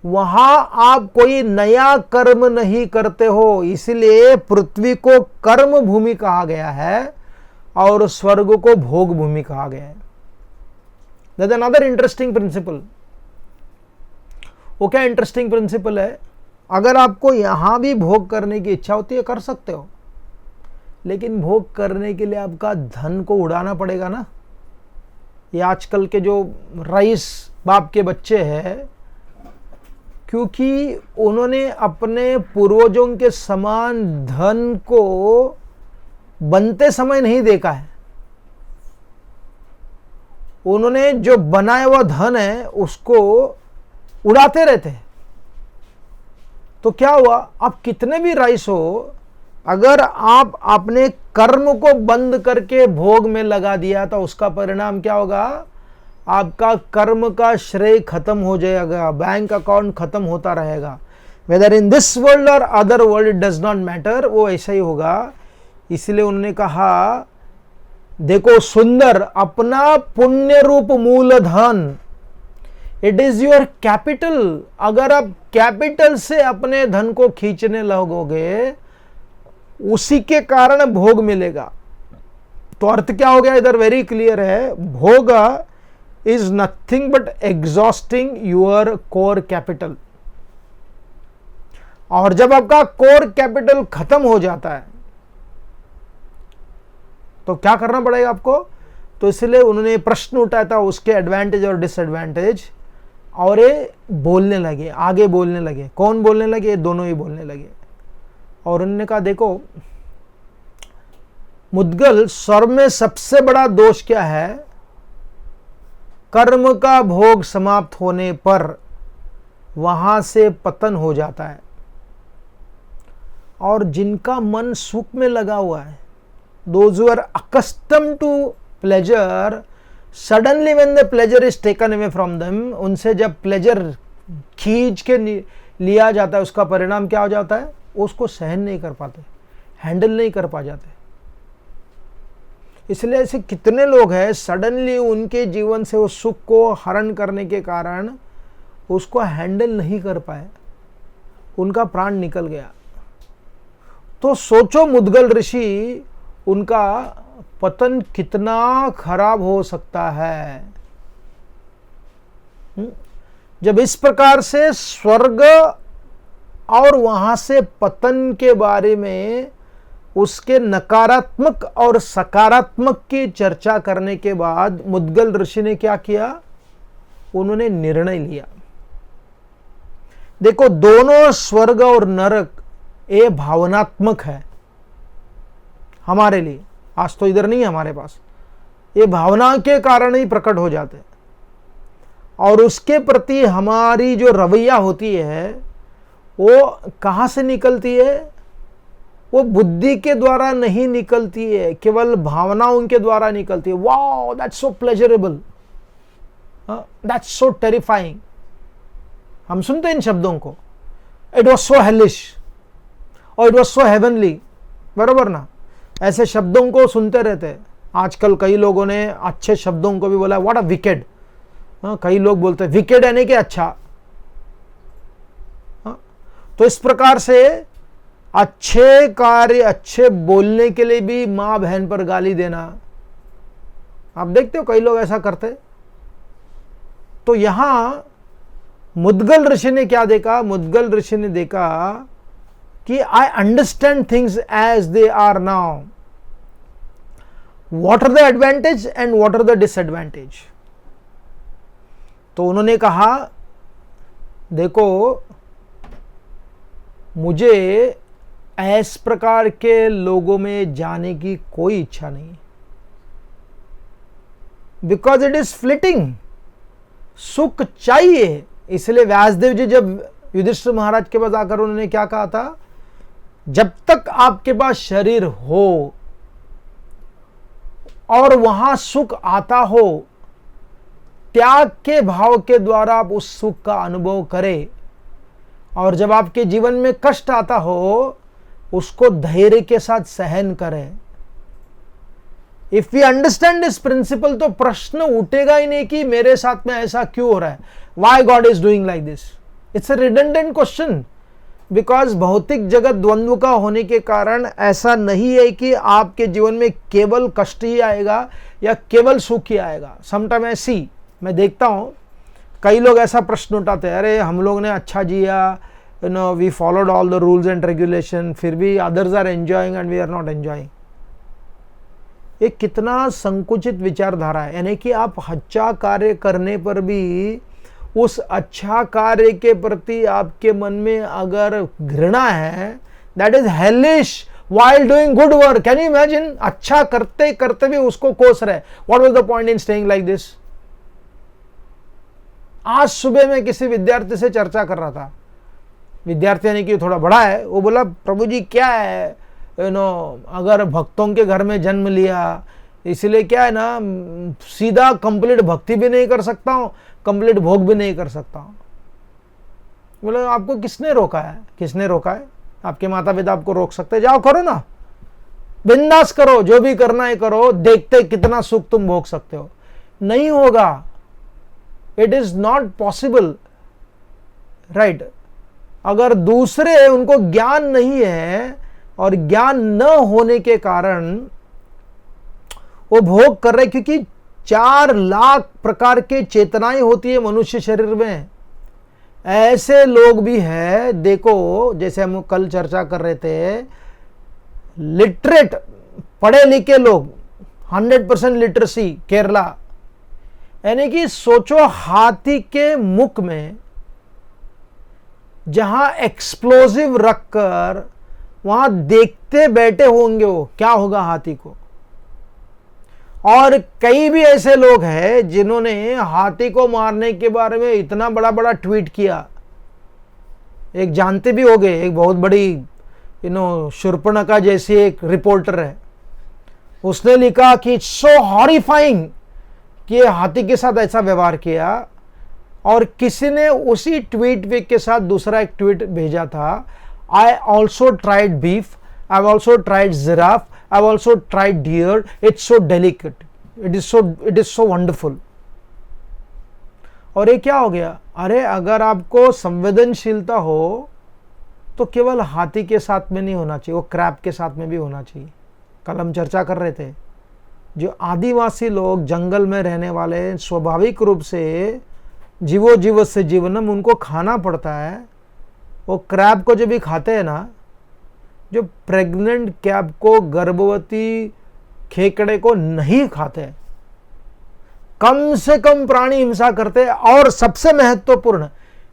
वहां आप कोई नया कर्म नहीं करते हो, इसलिए पृथ्वी को कर्म भूमि कहा गया है और स्वर्ग को भोग भूमि कहा गया है। That's another interesting principle. वो क्या इंटरेस्टिंग प्रिंसिपल है, अगर आपको यहां भी भोग करने की इच्छा होती है कर सकते हो, लेकिन भोग करने के लिए आपका धन को उड़ाना पड़ेगा ना। ये आजकल के जो रईस बाप के बच्चे हैं, क्योंकि उन्होंने अपने पूर्वजों के समान धन को बनते समय नहीं देखा है, उन्होंने जो बनाया हुआ धन है उसको उड़ाते रहते हैं। तो क्या हुआ, आप कितने भी राइस हो, अगर आप अपने कर्म को बंद करके भोग में लगा दिया तो उसका परिणाम क्या होगा, आपका कर्म का श्रेय खत्म हो जाएगा, बैंक अकाउंट खत्म होता रहेगा। वेदर इन दिस वर्ल्ड और other world, it does not matter, वो ऐसा ही होगा। इसलिए उन्होंने कहा, देखो सुंदर, अपना पुण्य रूप मूलधन, इट इज योर कैपिटल। अगर आप कैपिटल से अपने धन को खींचने लगोगे, उसी के कारण भोग मिलेगा। तो अर्थ क्या हो गया इधर, वेरी क्लियर है, भोग is nothing but exhausting your core capital. और जब आपका कोर कैपिटल खत्म हो जाता है तो क्या करना पड़ेगा आपको। तो इसलिए उन्होंने प्रश्न उठाया था, उसके एडवांटेज और डिसएडवांटेज, और ये बोलने लगे, आगे बोलने लगे। कौन बोलने लगे, ये दोनों ही बोलने लगे। और उन्होंने कहा, देखो मुद्गल, स्वर्ग में सबसे बड़ा दोष क्या है, कर्म का भोग समाप्त होने पर वहां से पतन हो जाता है। और जिनका मन सुख में लगा हुआ है, those who are accustomed to pleasure, suddenly when the pleasure is taken away from them, उनसे जब प्लेजर खींच के लिया जाता है, उसका परिणाम क्या हो जाता है? उसको सहन नहीं कर पाते, हैंडल नहीं कर पा जाते। इसलिए ऐसे कितने लोग हैं, सडनली उनके जीवन से उस सुख को हरण करने के कारण उसको हैंडल नहीं कर पाए, उनका प्राण निकल गया। तो सोचो मुद्गल ऋषि, उनका पतन कितना खराब हो सकता है। जब इस प्रकार से स्वर्ग और वहां से पतन के बारे में, उसके नकारात्मक और सकारात्मक की चर्चा करने के बाद मुद्गल ऋषि ने क्या किया? उन्होंने निर्णय लिया। देखो, दोनों स्वर्ग और नरक ये भावनात्मक है हमारे लिए। आज तो इधर नहीं है हमारे पास, ये भावना के कारण ही प्रकट हो जाते हैं। और उसके प्रति हमारी जो रवैया होती है वो कहाँ से निकलती है? वो बुद्धि के द्वारा नहीं निकलती है, केवल भावनाओं के द्वारा निकलती है। Wow, that's so pleasurable, that's so terrifying. हम सुनते हैं इन शब्दों को, इट वॉज सो हेलिश और इट वॉज सो हेवनली, बरोबर ना? ऐसे शब्दों को सुनते रहते हैं। आजकल कई लोगों ने अच्छे शब्दों को भी बोला, व्हाट अ विकेड। कई लोग बोलते हैं विकेड यानी कि अच्छा। तो इस प्रकार से अच्छे कार्य, अच्छे बोलने के लिए भी मां बहन पर गाली देना, आप देखते हो कई लोग ऐसा करते। तो यहां मुद्गल ऋषि ने क्या देखा? मुद्गल ऋषि ने देखा कि I understand things as they are now, what are the advantage and what are the disadvantage. तो उन्होंने कहा, देखो, मुझे इस प्रकार के लोगों में जाने की कोई इच्छा नहीं, बिकॉज इट इज फ्लिटिंग। सुख चाहिए। इसलिए व्यासदेव जी जब युधिष्ठिर महाराज के पास आकर उन्होंने क्या कहा था? जब तक आपके पास शरीर हो और वहां सुख आता हो, त्याग के भाव के द्वारा आप उस सुख का अनुभव करें, और जब आपके जीवन में कष्ट आता हो उसको धैर्य के साथ सहन करें। If we understand this principle, तो प्रश्न उठेगा ही नहीं कि मेरे साथ में ऐसा क्यों हो रहा है, why God is doing like this. It's a redundant question, because भौतिक जगत द्वंद्व का होने के कारण ऐसा नहीं है कि आपके जीवन में केवल कष्ट ही आएगा या केवल सुख ही आएगा। समटाइम ऐसी मैं देखता हूं, कई लोग ऐसा प्रश्न उठाते हैं, अरे हम लोग ने अच्छा जिया, we followed all the rules and regulation, फिर भी others are enjoying and we are not enjoying. ये कितना संकुचित विचारधारा है। यानी कि आप अच्छा कार्य करने पर भी उस अच्छा कार्य के प्रति आपके मन में अगर घृणा है, that is hellish while doing good work। Can you imagine? अच्छा करते करते भी उसको कोस रहे। What was the point in staying like this? आज सुबह में किसी विद्यार्थी से चर्चा कर रहा था, विद्यार्थी यानी कि थोड़ा बड़ा है, वो बोला, प्रभु जी क्या है, अगर भक्तों के घर में जन्म लिया, इसलिए क्या है ना, सीधा कंप्लीट भक्ति भी नहीं कर सकता हूं, कंप्लीट भोग भी नहीं कर सकता हूं। बोले, आपको किसने रोका है? किसने रोका है? आपके माता पिता आपको रोक सकते? जाओ करो ना, बिंदास करो, जो भी करना है करो, देखते कितना सुख तुम भोग सकते हो। नहीं होगा, it is not possible, right. अगर दूसरे उनको ज्ञान नहीं है और ज्ञान न होने के कारण वो भोग कर रहे, क्योंकि 4 लाख प्रकार के चेतनाएं होती है मनुष्य शरीर में। ऐसे लोग भी हैं, देखो, जैसे हम कल चर्चा कर रहे थे, लिटरेट पढ़े लिखे लोग, 100% लिटरेसी केरला। यानी कि सोचो, हाथी के मुख में जहां एक्सप्लोजिव रखकर वहां देखते बैठे होंगे, वो क्या होगा हाथी को। और कई भी ऐसे लोग हैं जिन्होंने हाथी को मारने के बारे में इतना बड़ा बड़ा ट्वीट किया। एक जानते भी होंगे, एक बहुत बड़ी शूर्पणखा जैसी एक रिपोर्टर है, उसने लिखा कि इट्स सो हॉरिफाइंग कि ये हाथी के साथ ऐसा व्यवहार किया, और किसी ने उसी ट्वीट के साथ दूसरा एक ट्वीट भेजा था, I also tried beef, I also tried giraffe, I also tried deer, it's so delicate, it is so wonderful. और ये क्या हो गया? अरे अगर आपको संवेदनशीलता हो तो केवल हाथी के साथ में नहीं होना चाहिए, वो क्रैब के साथ में भी होना चाहिए। कल हम चर्चा कर रहे थे, जो आदिवासी लोग जंगल में रहने वाले, स्वाभाविक रूप से जीवो जीव से जीवनम उनको खाना पड़ता है, वो क्रैब को जो भी खाते हैं ना, जो प्रेग्नेंट क्रैब को, गर्भवती खेकड़े को नहीं खाते, कम से कम प्राणी हिंसा करते हैं। और सबसे महत्वपूर्ण,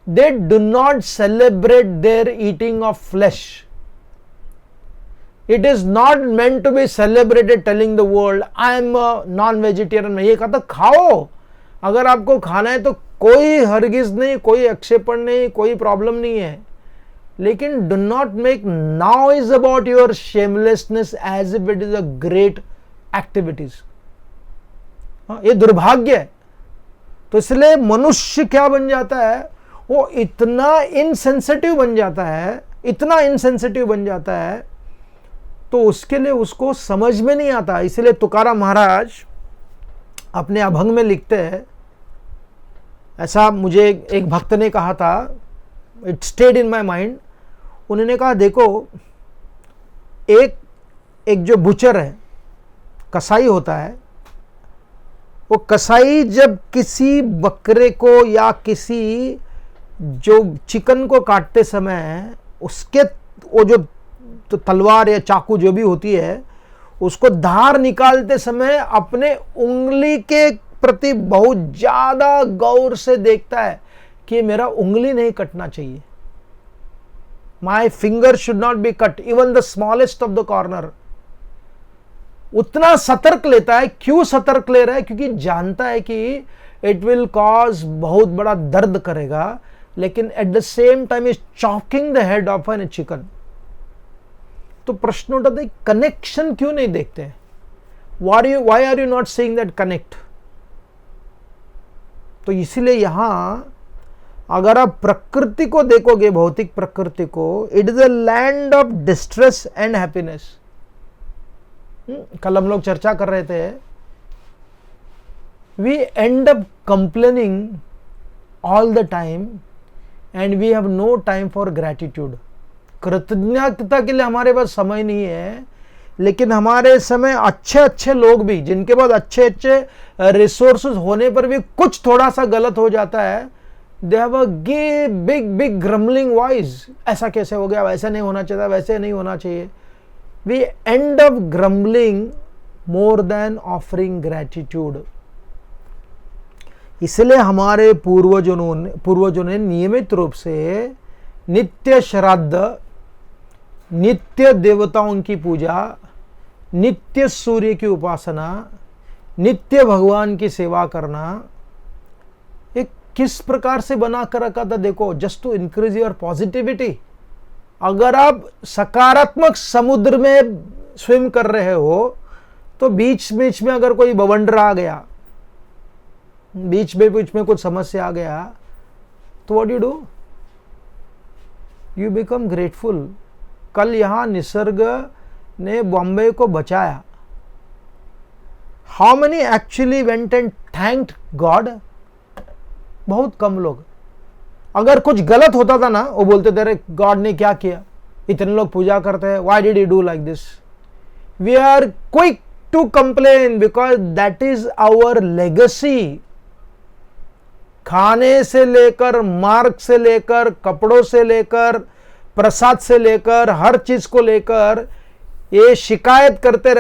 they do not celebrate their eating of flesh. It is not meant to be celebrated telling the world I am a non-vegetarian। मैं ये कहता खाओ, अगर आपको खाना है तो कोई हरगिज नहीं, कोई आक्षेपण नहीं, कोई प्रॉब्लम नहीं है, लेकिन do not make noise about your shamelessness as if it is a great activities। ये दुर्भाग्य है। तो इसलिए मनुष्य क्या बन जाता है, वो इतना इनसेंसिटिव बन जाता है, इतना इनसेंसिटिव बन जाता है, तो उसके लिए उसको समझ में नहीं आता। इसलिए तुकाराम महाराज अपने अभंग में लिखते हैं, ऐसा मुझे एक भक्त ने कहा था, it stayed in my mind. उन्होंने कहा देखो, एक जो बुचर है, कसाई होता है, वो कसाई जब किसी बकरे को या किसी जो चिकन को काटते समय उसके वो जो तो तलवार या चाकू जो भी होती है, उसको धार निकालते समय अपने उंगली के प्रति बहुत ज्यादा गौर से देखता है कि मेरा उंगली नहीं कटना चाहिए, my finger should not be cut, even the smallest of the corner. उतना सतर्क लेता है। क्यों सतर्क ले रहा है? क्योंकि जानता है कि इट विल कॉज बहुत बड़ा दर्द करेगा, लेकिन at the same time is choking the head of an chicken. तो प्रश्न उठा, कनेक्शन क्यों नहीं देखते हैं? Why are you not seeing that connect? तो इसीलिए यहां अगर आप प्रकृति को देखोगे, भौतिक प्रकृति को, it is a land of distress and happiness. कल हम लोग चर्चा कर रहे थे, we end up complaining all the time and we have no time for gratitude. कृतज्ञता के लिए हमारे पास समय नहीं है, लेकिन हमारे समय अच्छे अच्छे लोग भी, जिनके पास अच्छे अच्छे रिसोर्सेज होने पर भी कुछ थोड़ा सा गलत हो जाता है, they have a big grumbling voice, ऐसा कैसे हो गया, वैसे नहीं होना चाहिए, वैसे नहीं होना चाहिए। We end up grumbling more than offering gratitude। इसलिए हमारे पूर्वजों ने नियमित रूप से नित्य श्राद्ध, नित्य देवताओं की पूजा, नित्य सूर्य की उपासना, नित्य भगवान की सेवा करना, एक किस प्रकार से बना कर रखा था देखो, just to increase your positivity. अगर आप सकारात्मक समुद्र में स्विम कर रहे हो, तो बीच बीच में अगर कोई बवंडर आ गया, बीच में कुछ समस्या आ गया, तो what you do? You become grateful. कल यहां निसर्ग ने बॉम्बे को बचाया। How many actually went and thanked God? बहुत कम लोग। अगर कुछ गलत होता था ना, वो बोलते थे अरे गॉड ने क्या किया, इतने लोग पूजा करते हैं, why did he do like this? We are quick to complain because that is our legacy. खाने से लेकर, मार्ग से लेकर, कपड़ों से लेकर, प्रसाद से लेकर, हर चीज को लेकर ये शिकायत करते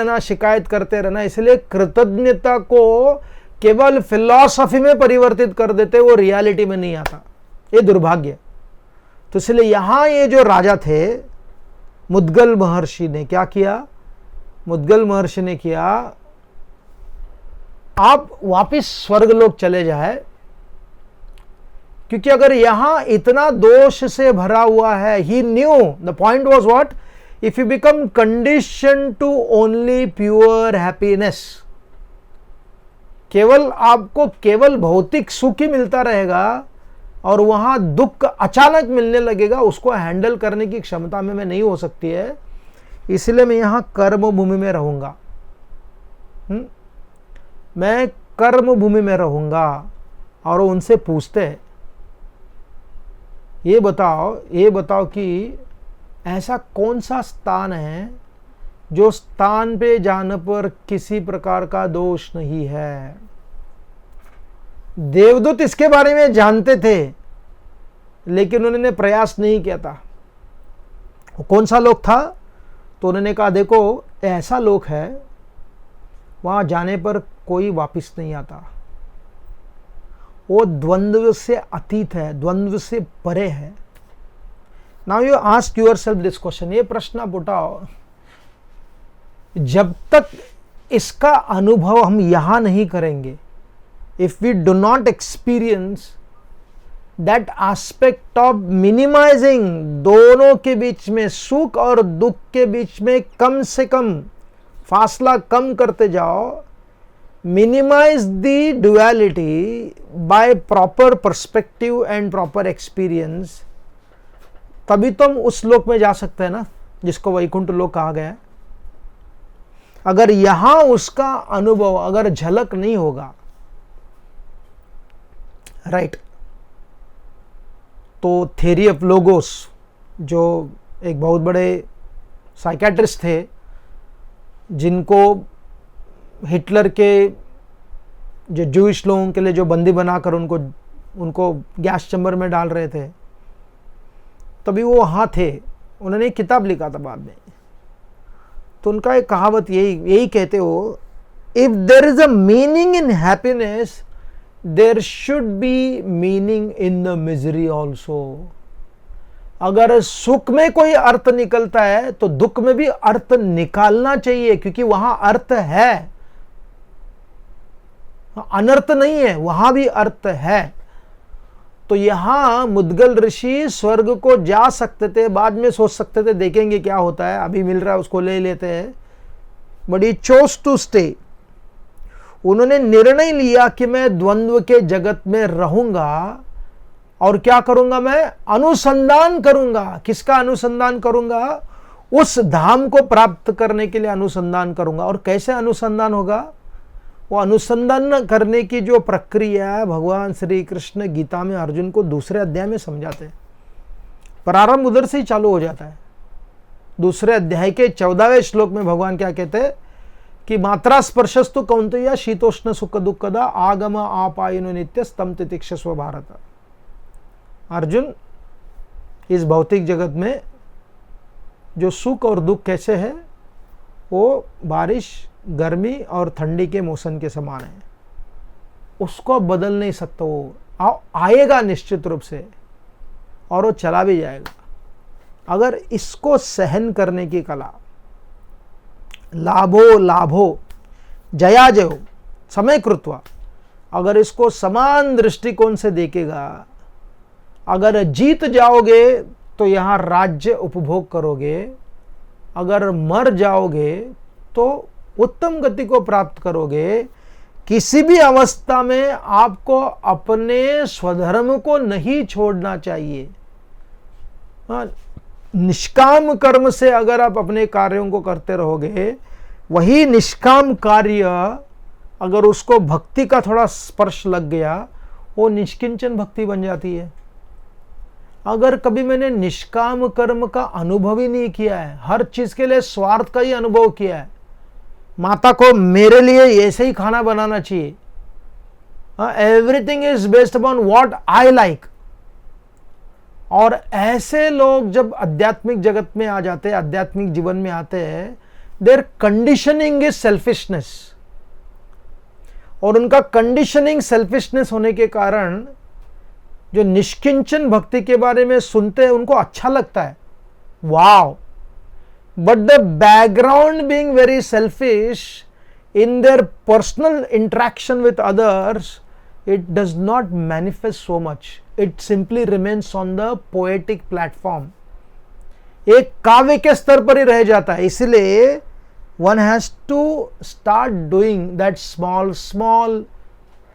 रहना। इसलिए कृतज्ञता को केवल फिलॉसफी में परिवर्तित कर देते, वो रियलिटी में नहीं आता। ये दुर्भाग्य। तो इसलिए यहां ये जो राजा थे, मुद्गल महर्षि ने क्या किया? मुद्गल महर्षि ने किया, आप वापिस स्वर्गलोक चले जाए, क्योंकि अगर यहां इतना दोष से भरा हुआ है, he knew the point was what? If you become condition to only pure happiness, केवल आपको केवल भौतिक सुख ही मिलता रहेगा और वहां दुख अचानक मिलने लगेगा, उसको हैंडल करने की क्षमता में नहीं हो सकती है। इसलिए मैं यहां कर्म भूमि में रहूंगा, मैं कर्म भूमि में रहूंगा। और उनसे पूछते हैं, ये बताओ कि ऐसा कौन सा स्थान है जो स्थान पे जाने पर किसी प्रकार का दोष नहीं है। देवदूत इसके बारे में जानते थे लेकिन उन्होंने प्रयास नहीं किया था। वो कौन सा लोक था? तो उन्होंने कहा, देखो ऐसा लोक है वहां जाने पर कोई वापस नहीं आता, वो द्वंद्व से अतीत है, द्वंद्व से परे है। Now you ask yourself this question, ये प्रश्न आप उठाओ, जब तक इसका अनुभव हम यहां नहीं करेंगे, if we do not experience that aspect of minimising, दोनों के बीच में, सुख और दुख के बीच में कम से कम फासला कम करते जाओ, minimise the duality by proper perspective and proper experience, तभी तो हम उस लोक में जा सकते हैं ना जिसको वैकुंठ लोक कहा गया है। अगर यहां उसका अनुभव अगर झलक नहीं होगा, राइट, तो थ्योरी ऑफ लोगोस, जो एक बहुत बड़े साइकेट्रिस्ट थे जिनको हिटलर के जो जूइश लोगों के लिए जो बंदी बनाकर उनको गैस चैम्बर में डाल रहे थे, तभी वो वहाँ थे। उन्होंने एक किताब लिखा था बाद में, तो उनका एक कहावत यही कहते हो, if there is a meaning in happiness there should be meaning in the misery also. अगर सुख में कोई अर्थ निकलता है तो दुख में भी अर्थ निकालना चाहिए, क्योंकि वहां अर्थ है, अनर्थ नहीं है, वहां भी अर्थ है। तो यहां मुद्गल ऋषि स्वर्ग को जा सकते थे, बाद में सोच सकते थे देखेंगे क्या होता है, अभी मिल रहा है उसको ले लेते हैं, but he chose to stay. उन्होंने निर्णय लिया कि मैं द्वंद्व के जगत में रहूंगा और क्या करूंगा, मैं अनुसंधान करूंगा। किसका अनुसंधान करूंगा? उस धाम को प्राप्त करने के लिए अनुसंधान करूंगा। और कैसे अनुसंधान होगा? वो अनुसंधान करने की जो प्रक्रिया है भगवान श्री कृष्ण गीता में अर्जुन को दूसरे अध्याय में समझाते हैं। प्रारंभ उधर से ही चालू हो जाता है। दूसरे अध्याय के 14वें श्लोक में भगवान क्या कहते हैं कि मात्रा स्पर्शस्तु कौन्तेय शीतोष्ण सुख दुखदा आगम आपायनो नित्य स्तम तितिक्षस्व भारत। अर्जुन, इस भौतिक जगत में जो सुख और दुख कैसे है, वो बारिश, गर्मी और ठंडी के मौसम के समान है, उसको बदल नहीं सकता। वो आएगा निश्चित रूप से और वो चला भी जाएगा। अगर इसको सहन करने की कला, लाभो लाभो जया जयो समय कृत्वा, अगर इसको समान दृष्टिकोण से देखेगा, अगर जीत जाओगे तो यहां राज्य उपभोग करोगे, अगर मर जाओगे तो उत्तम गति को प्राप्त करोगे। किसी भी अवस्था में आपको अपने स्वधर्म को नहीं छोड़ना चाहिए। निष्काम कर्म से अगर आप अपने कार्यों को करते रहोगे, वही निष्काम कार्य अगर उसको भक्ति का थोड़ा स्पर्श लग गया, वो निष्किंचन भक्ति बन जाती है। अगर कभी मैंने निष्काम कर्म का अनुभव ही नहीं किया है, हर चीज के लिए स्वार्थ का ही अनुभव किया है, माता को मेरे लिए ऐसे ही खाना बनाना चाहिए, everything is based upon what I like, और ऐसे लोग जब आध्यात्मिक जगत में आ जाते हैं, आध्यात्मिक जीवन में आते हैं, देयर कंडीशनिंग इज सेल्फिशनेस, और उनका कंडीशनिंग सेल्फिशनेस होने के कारण जो निष्किंचन भक्ति के बारे में सुनते हैं उनको अच्छा लगता है, wow, but the background being very selfish in their personal interaction with others, it does not manifest so much, it simply remains on the poetic platform, एक काव्य के स्तर पर ही रह जाता है। इसलिए one has to start doing that small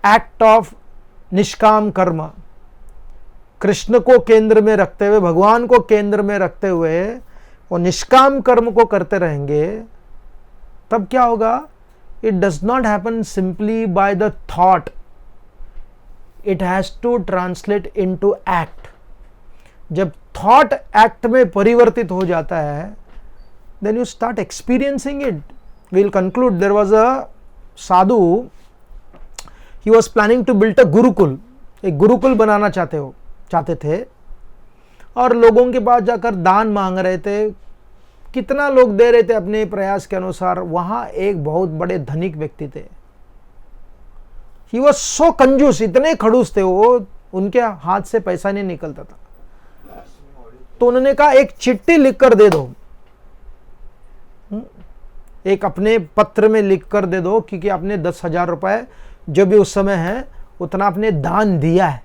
act of निष्काम कर्म, कृष्ण को केंद्र में रखते हुए, भगवान को केंद्र में रखते हुए वो निष्काम कर्म को करते रहेंगे, तब क्या होगा? It does not happen simply by the thought, it has to translate into act. जब थॉट एक्ट में परिवर्तित हो जाता है, then you start experiencing it. We'll conclude, there was a sadhu, he was planning to build a gurukul, एक गुरुकुल बनाना चाहते थे, और लोगों के पास जाकर दान मांग रहे थे। कितना लोग दे रहे थे अपने प्रयास के अनुसार। वहां एक बहुत बड़े धनिक व्यक्ति थे, ही वॉज सो कंजूस, इतने खड़ूस थे वो, उनके हाथ से पैसा नहीं निकलता था। तो उन्होंने कहा एक चिट्ठी लिखकर दे दो, एक अपने पत्र में लिखकर दे दो, क्योंकि आपने 10,000 रुपए जो भी उस समय है उतना आपने दान दिया है।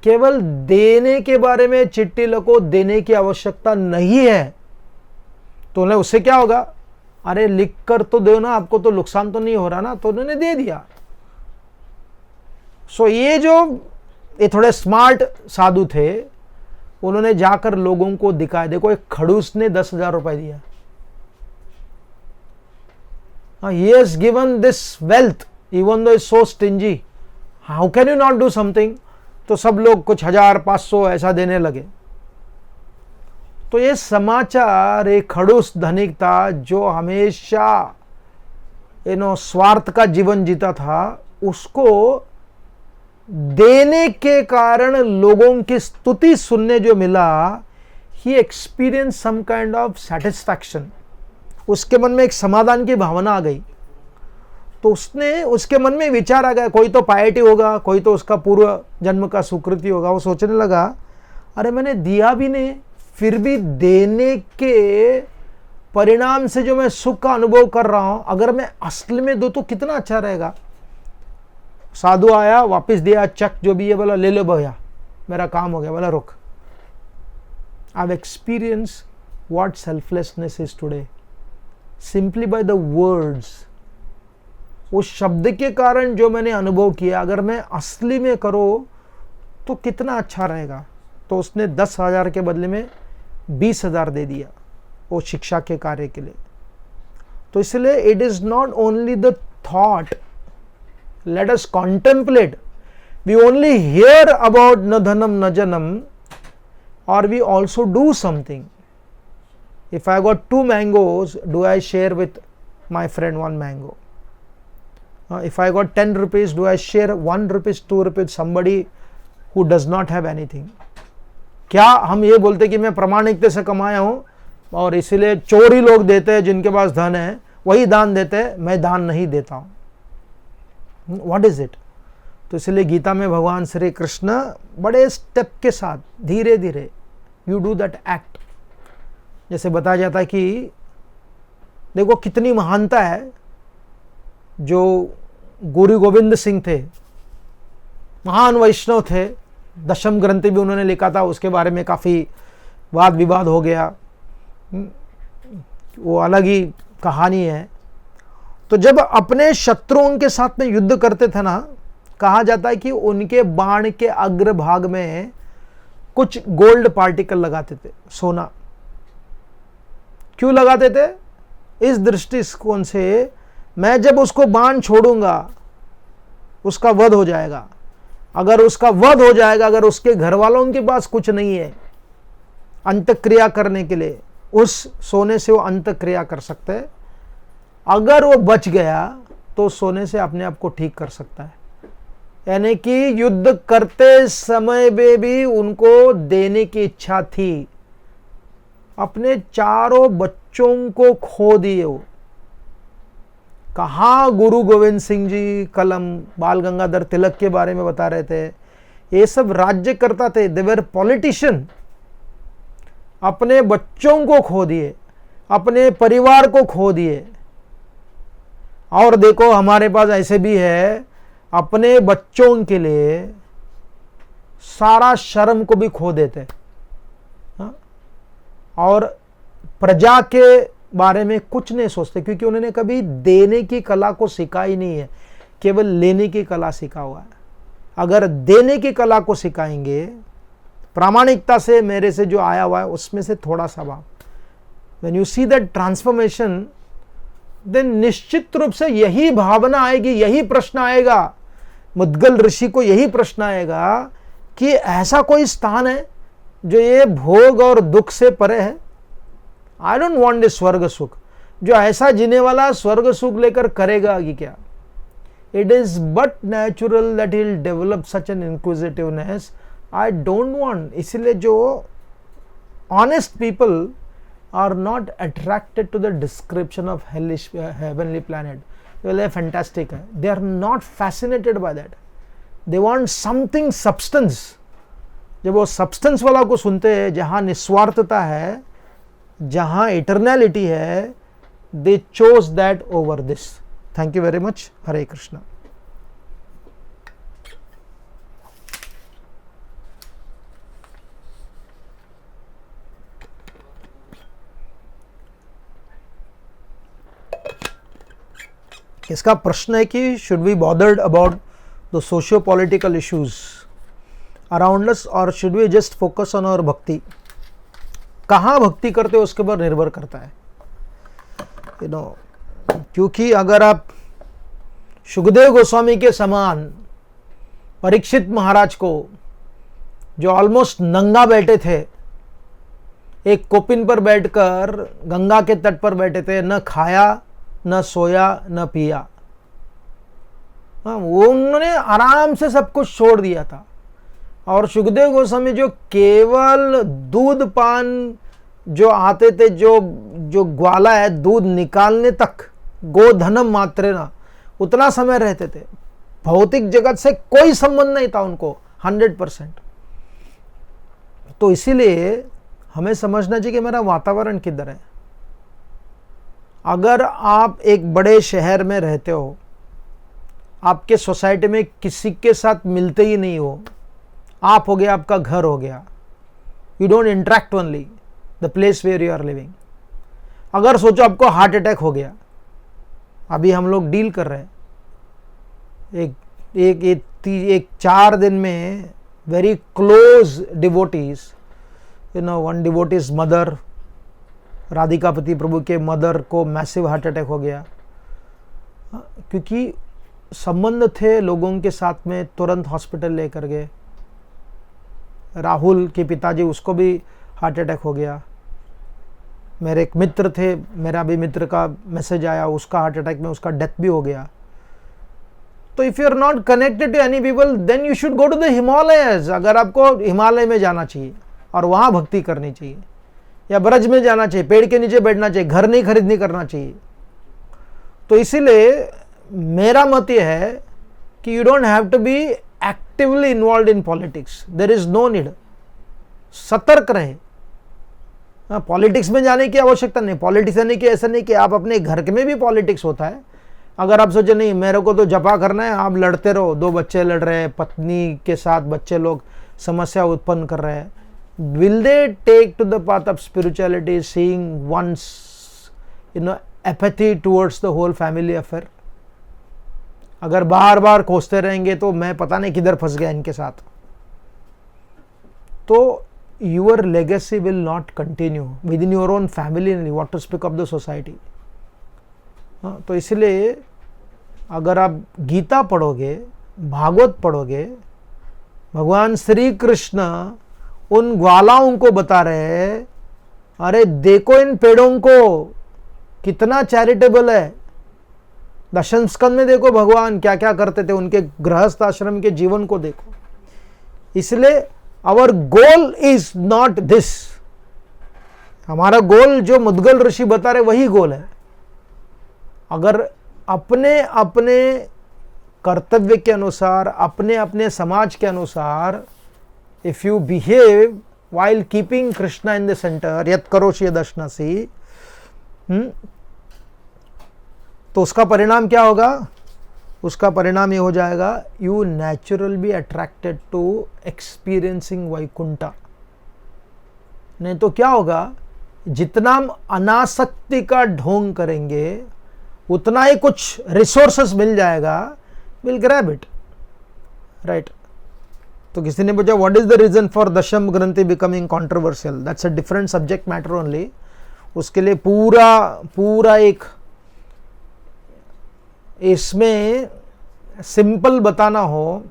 केवल देने के बारे में चिट्ठी लिखो, देने की आवश्यकता नहीं है। तो उन्हें उससे क्या होगा? अरे लिख कर तो दो ना, आपको तो नुकसान तो नहीं हो रहा ना। तो उन्होंने दे दिया। सो ये थोड़े स्मार्ट साधु थे, उन्होंने जाकर लोगों को दिखाया, देखो एक खड़ूस ने 10,000 रुपए दिया, he has given this wealth even though is so stingy, how can you not do something? तो सब लोग कुछ 1,000-500 ऐसा देने लगे। तो ये समाचार एक खड़ूस धनिक था जो हमेशा स्वार्थ का जीवन जीता था, उसको देने के कारण लोगों की स्तुति सुनने जो मिला, he experience some kind of satisfaction. उसके मन में एक समाधान की भावना आ गई। तो उसके मन में विचार आ गया, कोई तो पायटी होगा, कोई तो उसका पूर्व जन्म का सुकृति होगा। वो सोचने लगा, अरे मैंने दिया भी नहीं, फिर भी देने के परिणाम से जो मैं सुख का अनुभव कर रहा हूं, अगर मैं असल में दूं तो कितना अच्छा रहेगा। साधु आया, वापस दिया चेक जो भी है, बोला ले लो भैया, मेरा काम हो गया। बोला रुक, I have experience what selflessness is today simply by the words. उस शब्द के कारण जो मैंने अनुभव किया, अगर मैं असली में करो तो कितना अच्छा रहेगा। तो उसने 10,000 के बदले में 20,000 दे दिया वो शिक्षा के कार्य के लिए। तो इसलिए it is not only the thought, let us contemplate, we only hear about न धनम न जनम, और we also do something. If I got 2 mangoes, do I share with my friend 1 mango? If I got 10 rupees, do I share 1 rupees, 2 rupees somebody who does not have anything? क्या हम ये बोलते कि मैं प्रामाणिकता से कमाया हूं और इसीलिए चोरी लोग देते हैं, जिनके पास धन है वही दान देते हैं, मैं दान नहीं देता हूं? What is it? तो इसलिए गीता में भगवान श्री कृष्ण बड़े स्टेप के साथ धीरे धीरे, यू डू दैट एक्ट। जैसे बताया जाता है कि देखो कितनी महानता है। जो गुरु गोविंद सिंह थे, महान वैष्णव थे, दशम ग्रंथि भी उन्होंने लिखा था, उसके बारे में काफ़ी वाद विवाद हो गया, वो अलग ही कहानी है। तो जब अपने शत्रुओं के साथ में युद्ध करते थे ना, कहा जाता है कि उनके बाण के अग्रभाग में कुछ गोल्ड पार्टिकल लगाते थे, सोना। क्यों लगाते थे? इस दृष्टिकोण से, मैं जब उसको बाण छोड़ूंगा उसका वध हो जाएगा। अगर उसका वध हो जाएगा, अगर उसके घर वालों के पास कुछ नहीं है अंतक्रिया करने के लिए, उस सोने से वो अंतक्रिया कर सकते हैं। अगर वो बच गया तो सोने से अपने आप को ठीक कर सकता है। यानी कि युद्ध करते समय में भी उनको देने की इच्छा थी। अपने चारों बच्चों को खो दिए वो। कहाँ गुरु गोविंद सिंह जी कलम बाल गंगाधर तिलक के बारे में बता रहे थे, ये सब राज्य करता थे, दे वर पॉलिटिशियन। अपने बच्चों को खो दिए, अपने परिवार को खो दिए। और देखो हमारे पास ऐसे भी है, अपने बच्चों के लिए सारा शर्म को भी खो देते, और प्रजा के बारे में कुछ नहीं सोचते, क्योंकि उन्होंने कभी देने की कला को सिखाई नहीं है। केवल लेने की कला सीखा हुआ है। अगर देने की कला को सिखाएंगे, प्रामाणिकता से मेरे से जो आया हुआ है उसमें से थोड़ा सा भाव, when you see that transformation, then निश्चित रूप से यही भावना आएगी, यही प्रश्न आएगा, मुद्गल ऋषि को यही प्रश्न आएगा कि ऐसा कोई स्थान है जो ये भोग और दुख से परे है। आई डोंट वांट दिस स्वर्ग सुख, जो ऐसा जीने वाला स्वर्ग सुख लेकर करेगा कि क्या? It is but natural that he will develop such an inquisitiveness. I don't want, इसलिए जो honest people are not attracted to the description of hellish heavenly planet. Well, they're fantastic. They are not fascinated by that. They want something substance. जब वो substance वाला को सुनते हैं, जहाँ निस्वार्थता है, जहाँ eternality है, they chose that over this. Thank you very much. Hare Krishna. इसका प्रश्न है कि should we bothered about the socio political issues around us और should we just focus on our bhakti? कहाँ भक्ति करते हो उसके ऊपर निर्भर करता है, यू नो। क्योंकि अगर आप सुखदेव गोस्वामी के समान परीक्षित महाराज को, जो ऑलमोस्ट नंगा बैठे थे, एक कोपिन पर बैठकर गंगा के तट पर बैठे थे, न खाया न सोया न पिया, वो उन्होंने आराम से सब कुछ छोड़ दिया था। और सुखदेव गोस्वामी जो केवल दूध पान जो आते थे, जो ग्वाला है दूध निकालने तक, गोधनम मात्रे ना, उतना समय रहते थे। भौतिक जगत से कोई संबंध नहीं था उनको 100%। तो इसीलिए हमें समझना चाहिए कि मेरा वातावरण किधर है। अगर आप एक बड़े शहर में रहते हो, आपके सोसाइटी में किसी के साथ मिलते ही नहीं हो, आप हो गया, आपका घर हो गया, you don't interact only the place where you are living. अगर सोचो आपको हार्ट अटैक हो गया, अभी हम लोग डील कर रहे हैं, एक 4 दिन में very close devotees, you know, one devotees mother, Radhikapati Prabhu के मदर को मैसिव हार्ट अटैक हो गया, क्योंकि संबंध थे लोगों के साथ में, तुरंत हॉस्पिटल लेकर गए। राहुल के पिताजी, उसको भी हार्ट अटैक हो गया। मेरे एक मित्र थे, मेरा भी मित्र का मैसेज आया, उसका हार्ट अटैक में उसका डेथ भी हो गया। तो if you are not connected to any people, then you should go to the Himalayas. अगर आपको हिमालय में जाना चाहिए और वहाँ भक्ति करनी चाहिए, या ब्रज में जाना चाहिए, पेड़ के नीचे बैठना चाहिए, घर नहीं खरीदनी करना चाहिए। तो इसीलिए मेरा मत यह है कि you don't have to be actively involve in politics, there is no need. सतर्क रहे, पॉलिटिक्स में जाने की आवश्यकता नहीं। पॉलिटिक्स यानी कि ऐसा नहीं कि आप अपने घर में भी पॉलिटिक्स होता है। अगर आप सोचे नहीं मेरे को तो जपा करना है, आप लड़ते रहो, 2 बच्चे लड़ रहे हैं, पत्नी के साथ बच्चे लोग समस्या उत्पन्न कर रहे हैं, will they take to the path of spirituality, seeing one's, you know, apathy towards the whole family affair? अगर बार बार कोसते रहेंगे तो मैं पता नहीं किधर फंस गया इनके साथ, तो your legacy will not continue within your own family and what to speak of the society. तो इसलिए अगर आप गीता पढ़ोगे, भागवत पढ़ोगे, भगवान श्री कृष्ण उन ग्वालाओं को बता रहे हैं, अरे देखो इन पेड़ों को कितना चैरिटेबल है। दशम स्कंद में देखो भगवान क्या क्या करते थे, उनके गृहस्थ आश्रम के जीवन को देखो। इसलिए our goal is not this. हमारा गोल जो मुद्गल ऋषि बता रहे वही गोल है। अगर अपने अपने कर्तव्य के अनुसार, अपने अपने समाज के अनुसार if you behave while keeping Krishna in the center, yat karoshi yadashnasi, तो उसका परिणाम क्या होगा? उसका परिणाम ये हो जाएगा, you naturally be attracted to experiencing Vaikuntha। नहीं तो क्या होगा, जितना हम अनासक्ति का ढोंग करेंगे उतना ही कुछ रिसोर्सेस मिल जाएगा विल ग्रैब इट, राइट। तो किसी ने पूछा what is the reason for Dasam Granth becoming controversial, that's a different subject matter only. उसके लिए पूरा एक इसमें सिंपल बताना हो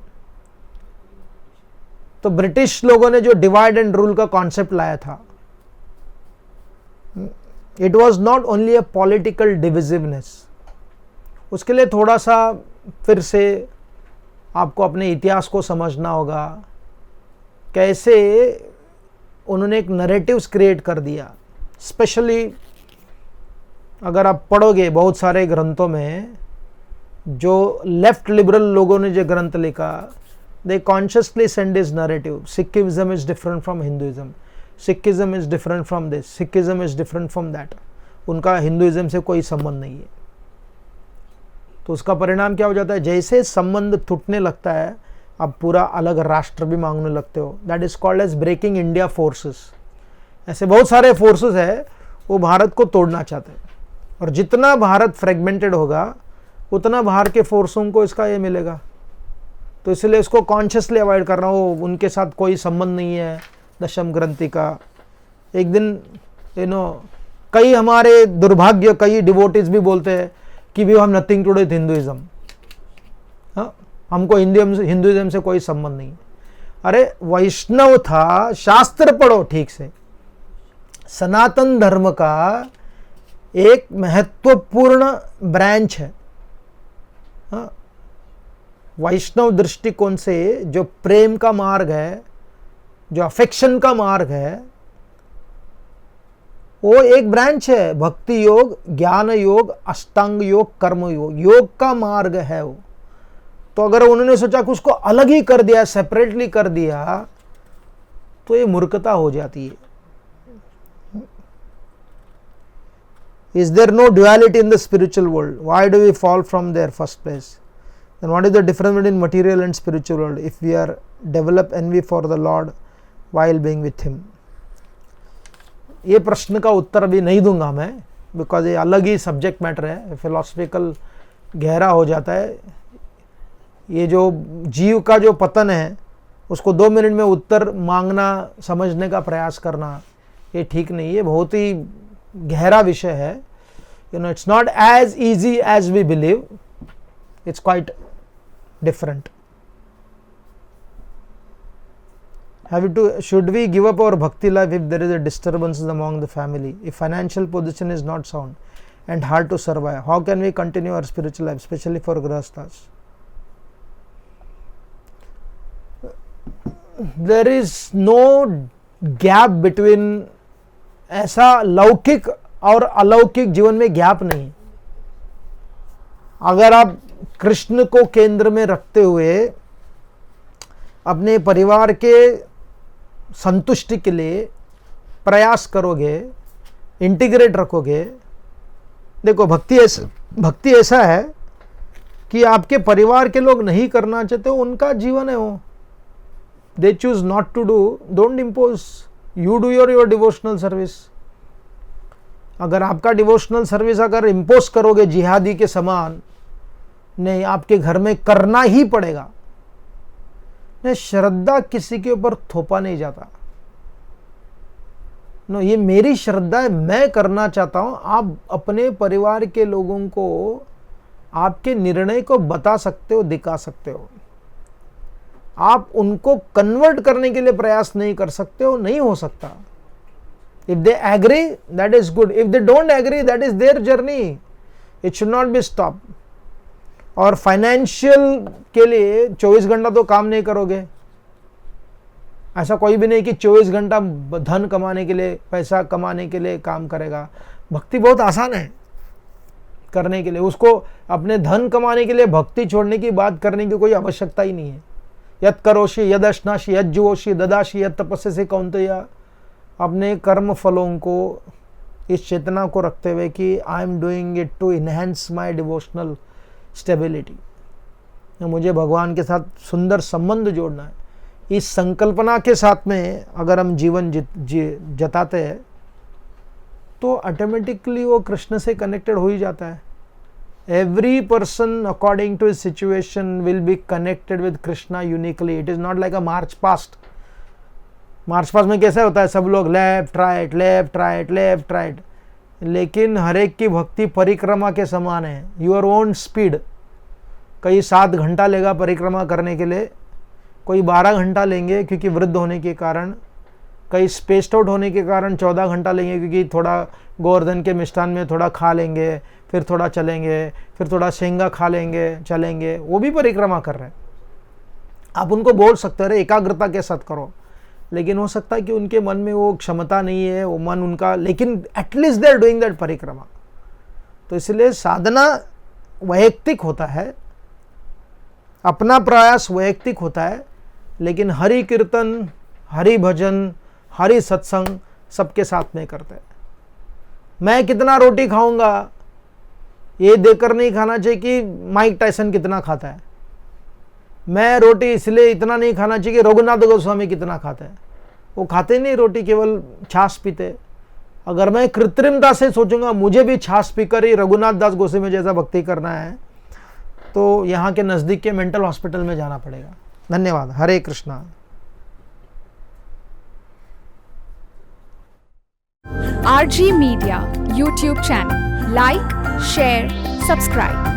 तो ब्रिटिश लोगों ने जो डिवाइड एंड रूल का कॉन्सेप्ट लाया था, it was not only a political divisiveness. उसके लिए थोड़ा सा फिर से आपको अपने इतिहास को समझना होगा, कैसे उन्होंने एक नैरेटिव्स क्रिएट कर दिया। स्पेशली अगर आप पढ़ोगे बहुत सारे ग्रंथों में, जो लेफ्ट लिबरल लोगों ने जो ग्रंथ लिखा, they consciously send this narrative, Sikhism is different from Hinduism, Sikhism is different from this, Sikhism is different from that. उनका हिंदुइज्म से कोई संबंध नहीं है। तो उसका परिणाम क्या हो जाता है, जैसे संबंध टूटने लगता है, आप पूरा अलग राष्ट्र भी मांगने लगते हो। That is called as breaking India forces. ऐसे बहुत सारे फोर्सेस है वो भारत को तोड़ना चाहते हैं, और जितना भारत फ्रेगमेंटेड होगा उतना बाहर के फोर्सों को इसका ये मिलेगा। तो इसलिए इसको कॉन्शियसली अवॉइड करना हो, उनके साथ कोई संबंध नहीं है दशम ग्रंथि का। एक दिन कई हमारे दुर्भाग्य, कई डिवोटीज भी बोलते हैं कि we have nothing to do with Hinduism, हाँ, हमको हिंदुइज्म से कोई संबंध नहीं। अरे वैष्णव था, शास्त्र पढ़ो ठीक से। सनातन धर्म का एक महत्वपूर्ण ब्रांच है। हाँ, वैष्णव दृष्टिकोण से जो प्रेम का मार्ग है, जो अफेक्शन का मार्ग है, वो एक ब्रांच है। भक्ति योग, ज्ञान योग, अष्टांग योग, कर्म योग, योग का मार्ग है वो। तो अगर उन्होंने सोचा कि उसको अलग ही कर दिया, सेपरेटली कर दिया, तो ये मूर्खता हो जाती है। Is there no duality in the spiritual world? Why do we fall from there first place? Then what is the difference between material and spiritual world if we are develop envy for the Lord while being with him? ये प्रश्न का उत्तर अभी नहीं दूंगा मैं, because ये अलग ही subject matter है, फिलोसफिकल गहरा हो जाता है। ये जो जीव का जो पतन है उसको 2 मिनट में उत्तर मांगना, समझने का प्रयास करना, ये ठीक नहीं है। बहुत ही गहरा विषय है। It's not as easy as we believe. It's quite different. Should we give up our bhakti life if there is a disturbance among the family? If financial position is not sound and hard to survive, how can we continue our spiritual life, especially for grahasthas? There is no gap between, ऐसा लौकिक और अलौकिक जीवन में gap नहीं। अगर आप कृष्ण को केंद्र में रखते हुए अपने परिवार के संतुष्टि के लिए प्रयास करोगे, इंटीग्रेट रखोगे। देखो भक्ति ऐसा है कि आपके परिवार के लोग नहीं करना चाहते, उनका जीवन है वो, they choose not to do, don't impose, you do your devotional service. अगर आपका डिवोशनल सर्विस अगर इम्पोज करोगे जिहादी के समान, नहीं, आपके घर में करना ही पड़ेगा। नहीं, श्रद्धा किसी के ऊपर थोपा नहीं जाता। नो, ये मेरी श्रद्धा है, मैं करना चाहता हूं। आप अपने परिवार के लोगों को आपके निर्णय को बता सकते हो, दिखा सकते हो। आप उनको कन्वर्ट करने के लिए प्रयास नहीं कर सकते हो, नहीं हो सकता। If they agree, that is good. If they don't agree, that is their journey. It should not be stopped. और फाइनेंशियल के लिए 24 घंटा तो काम नहीं करोगे। ऐसा कोई भी नहीं कि 24 घंटा धन कमाने के लिए, पैसा कमाने के लिए काम करेगा। भक्ति बहुत आसान है करने के लिए। उसको अपने धन कमाने के लिए भक्ति छोड़ने की बात करने की कोई आवश्यकता ही नहीं है। यद करोषि, यद अश्नाशी, यद जुओषि, ददाशी, यद तपस्या से कौन्तेय। अपने कर्म फलों को इस चेतना को रखते हुए कि I am doing it to enhance my devotional stability, मुझे भगवान के साथ सुंदर संबंध जोड़ना है। इस संकल्पना के साथ में अगर हम जीवन जताते हैं तो ऑटोमेटिकली वो कृष्ण से कनेक्टेड हो ही जाता है। Every person according to his situation will be connected with Krishna uniquely. It is not like a march past. March past में कैसा होता है, सब लोग left right left right left right, लेकिन हर एक की भक्ति परिक्रमा के समान है, योर ओन स्पीड। कई 7 घंटा लेगा परिक्रमा करने के लिए, कोई 12 घंटा लेंगे क्योंकि वृद्ध होने के कारण, कई स्पेस्ड आउट होने के कारण 14 घंटा लेंगे क्योंकि थोड़ा गोवर्धन के मिष्ठान में थोड़ा खा लेंगे, फिर थोड़ा चलेंगे, फिर थोड़ा शेंगा खा लेंगे चलेंगे, वो भी परिक्रमा कर रहे हैं। आप उनको बोल सकते हो अरे एकाग्रता के साथ करो, लेकिन हो सकता है कि उनके मन में वो क्षमता नहीं है, वो मन उनका, लेकिन at least they are doing that parikrama. तो इसलिए साधना वैयक्तिक होता है, अपना प्रयास वैयक्तिक होता है, लेकिन हरि कीर्तन, हरि भजन, हरि सत्संग सबके साथ में करते हैं। मैं कितना रोटी खाऊंगा ये देखकर नहीं खाना चाहिए कि माइक टायसन कितना खाता है। मैं रोटी इसलिए इतना नहीं खाना चाहिए कि रघुनाथ गोस्वामी कितना खाते हैं, वो खाते नहीं रोटी, केवल छाछ पीते। अगर मैं कृत्रिमता से सोचूंगा मुझे भी छाछ पीकर ही रघुनाथ दास गोस्वामी जैसा भक्ति करना है, तो यहाँ के नज़दीक के मेंटल हॉस्पिटल में जाना पड़ेगा। धन्यवाद। हरे Krishna. RG Media YouTube channel, like, share, subscribe.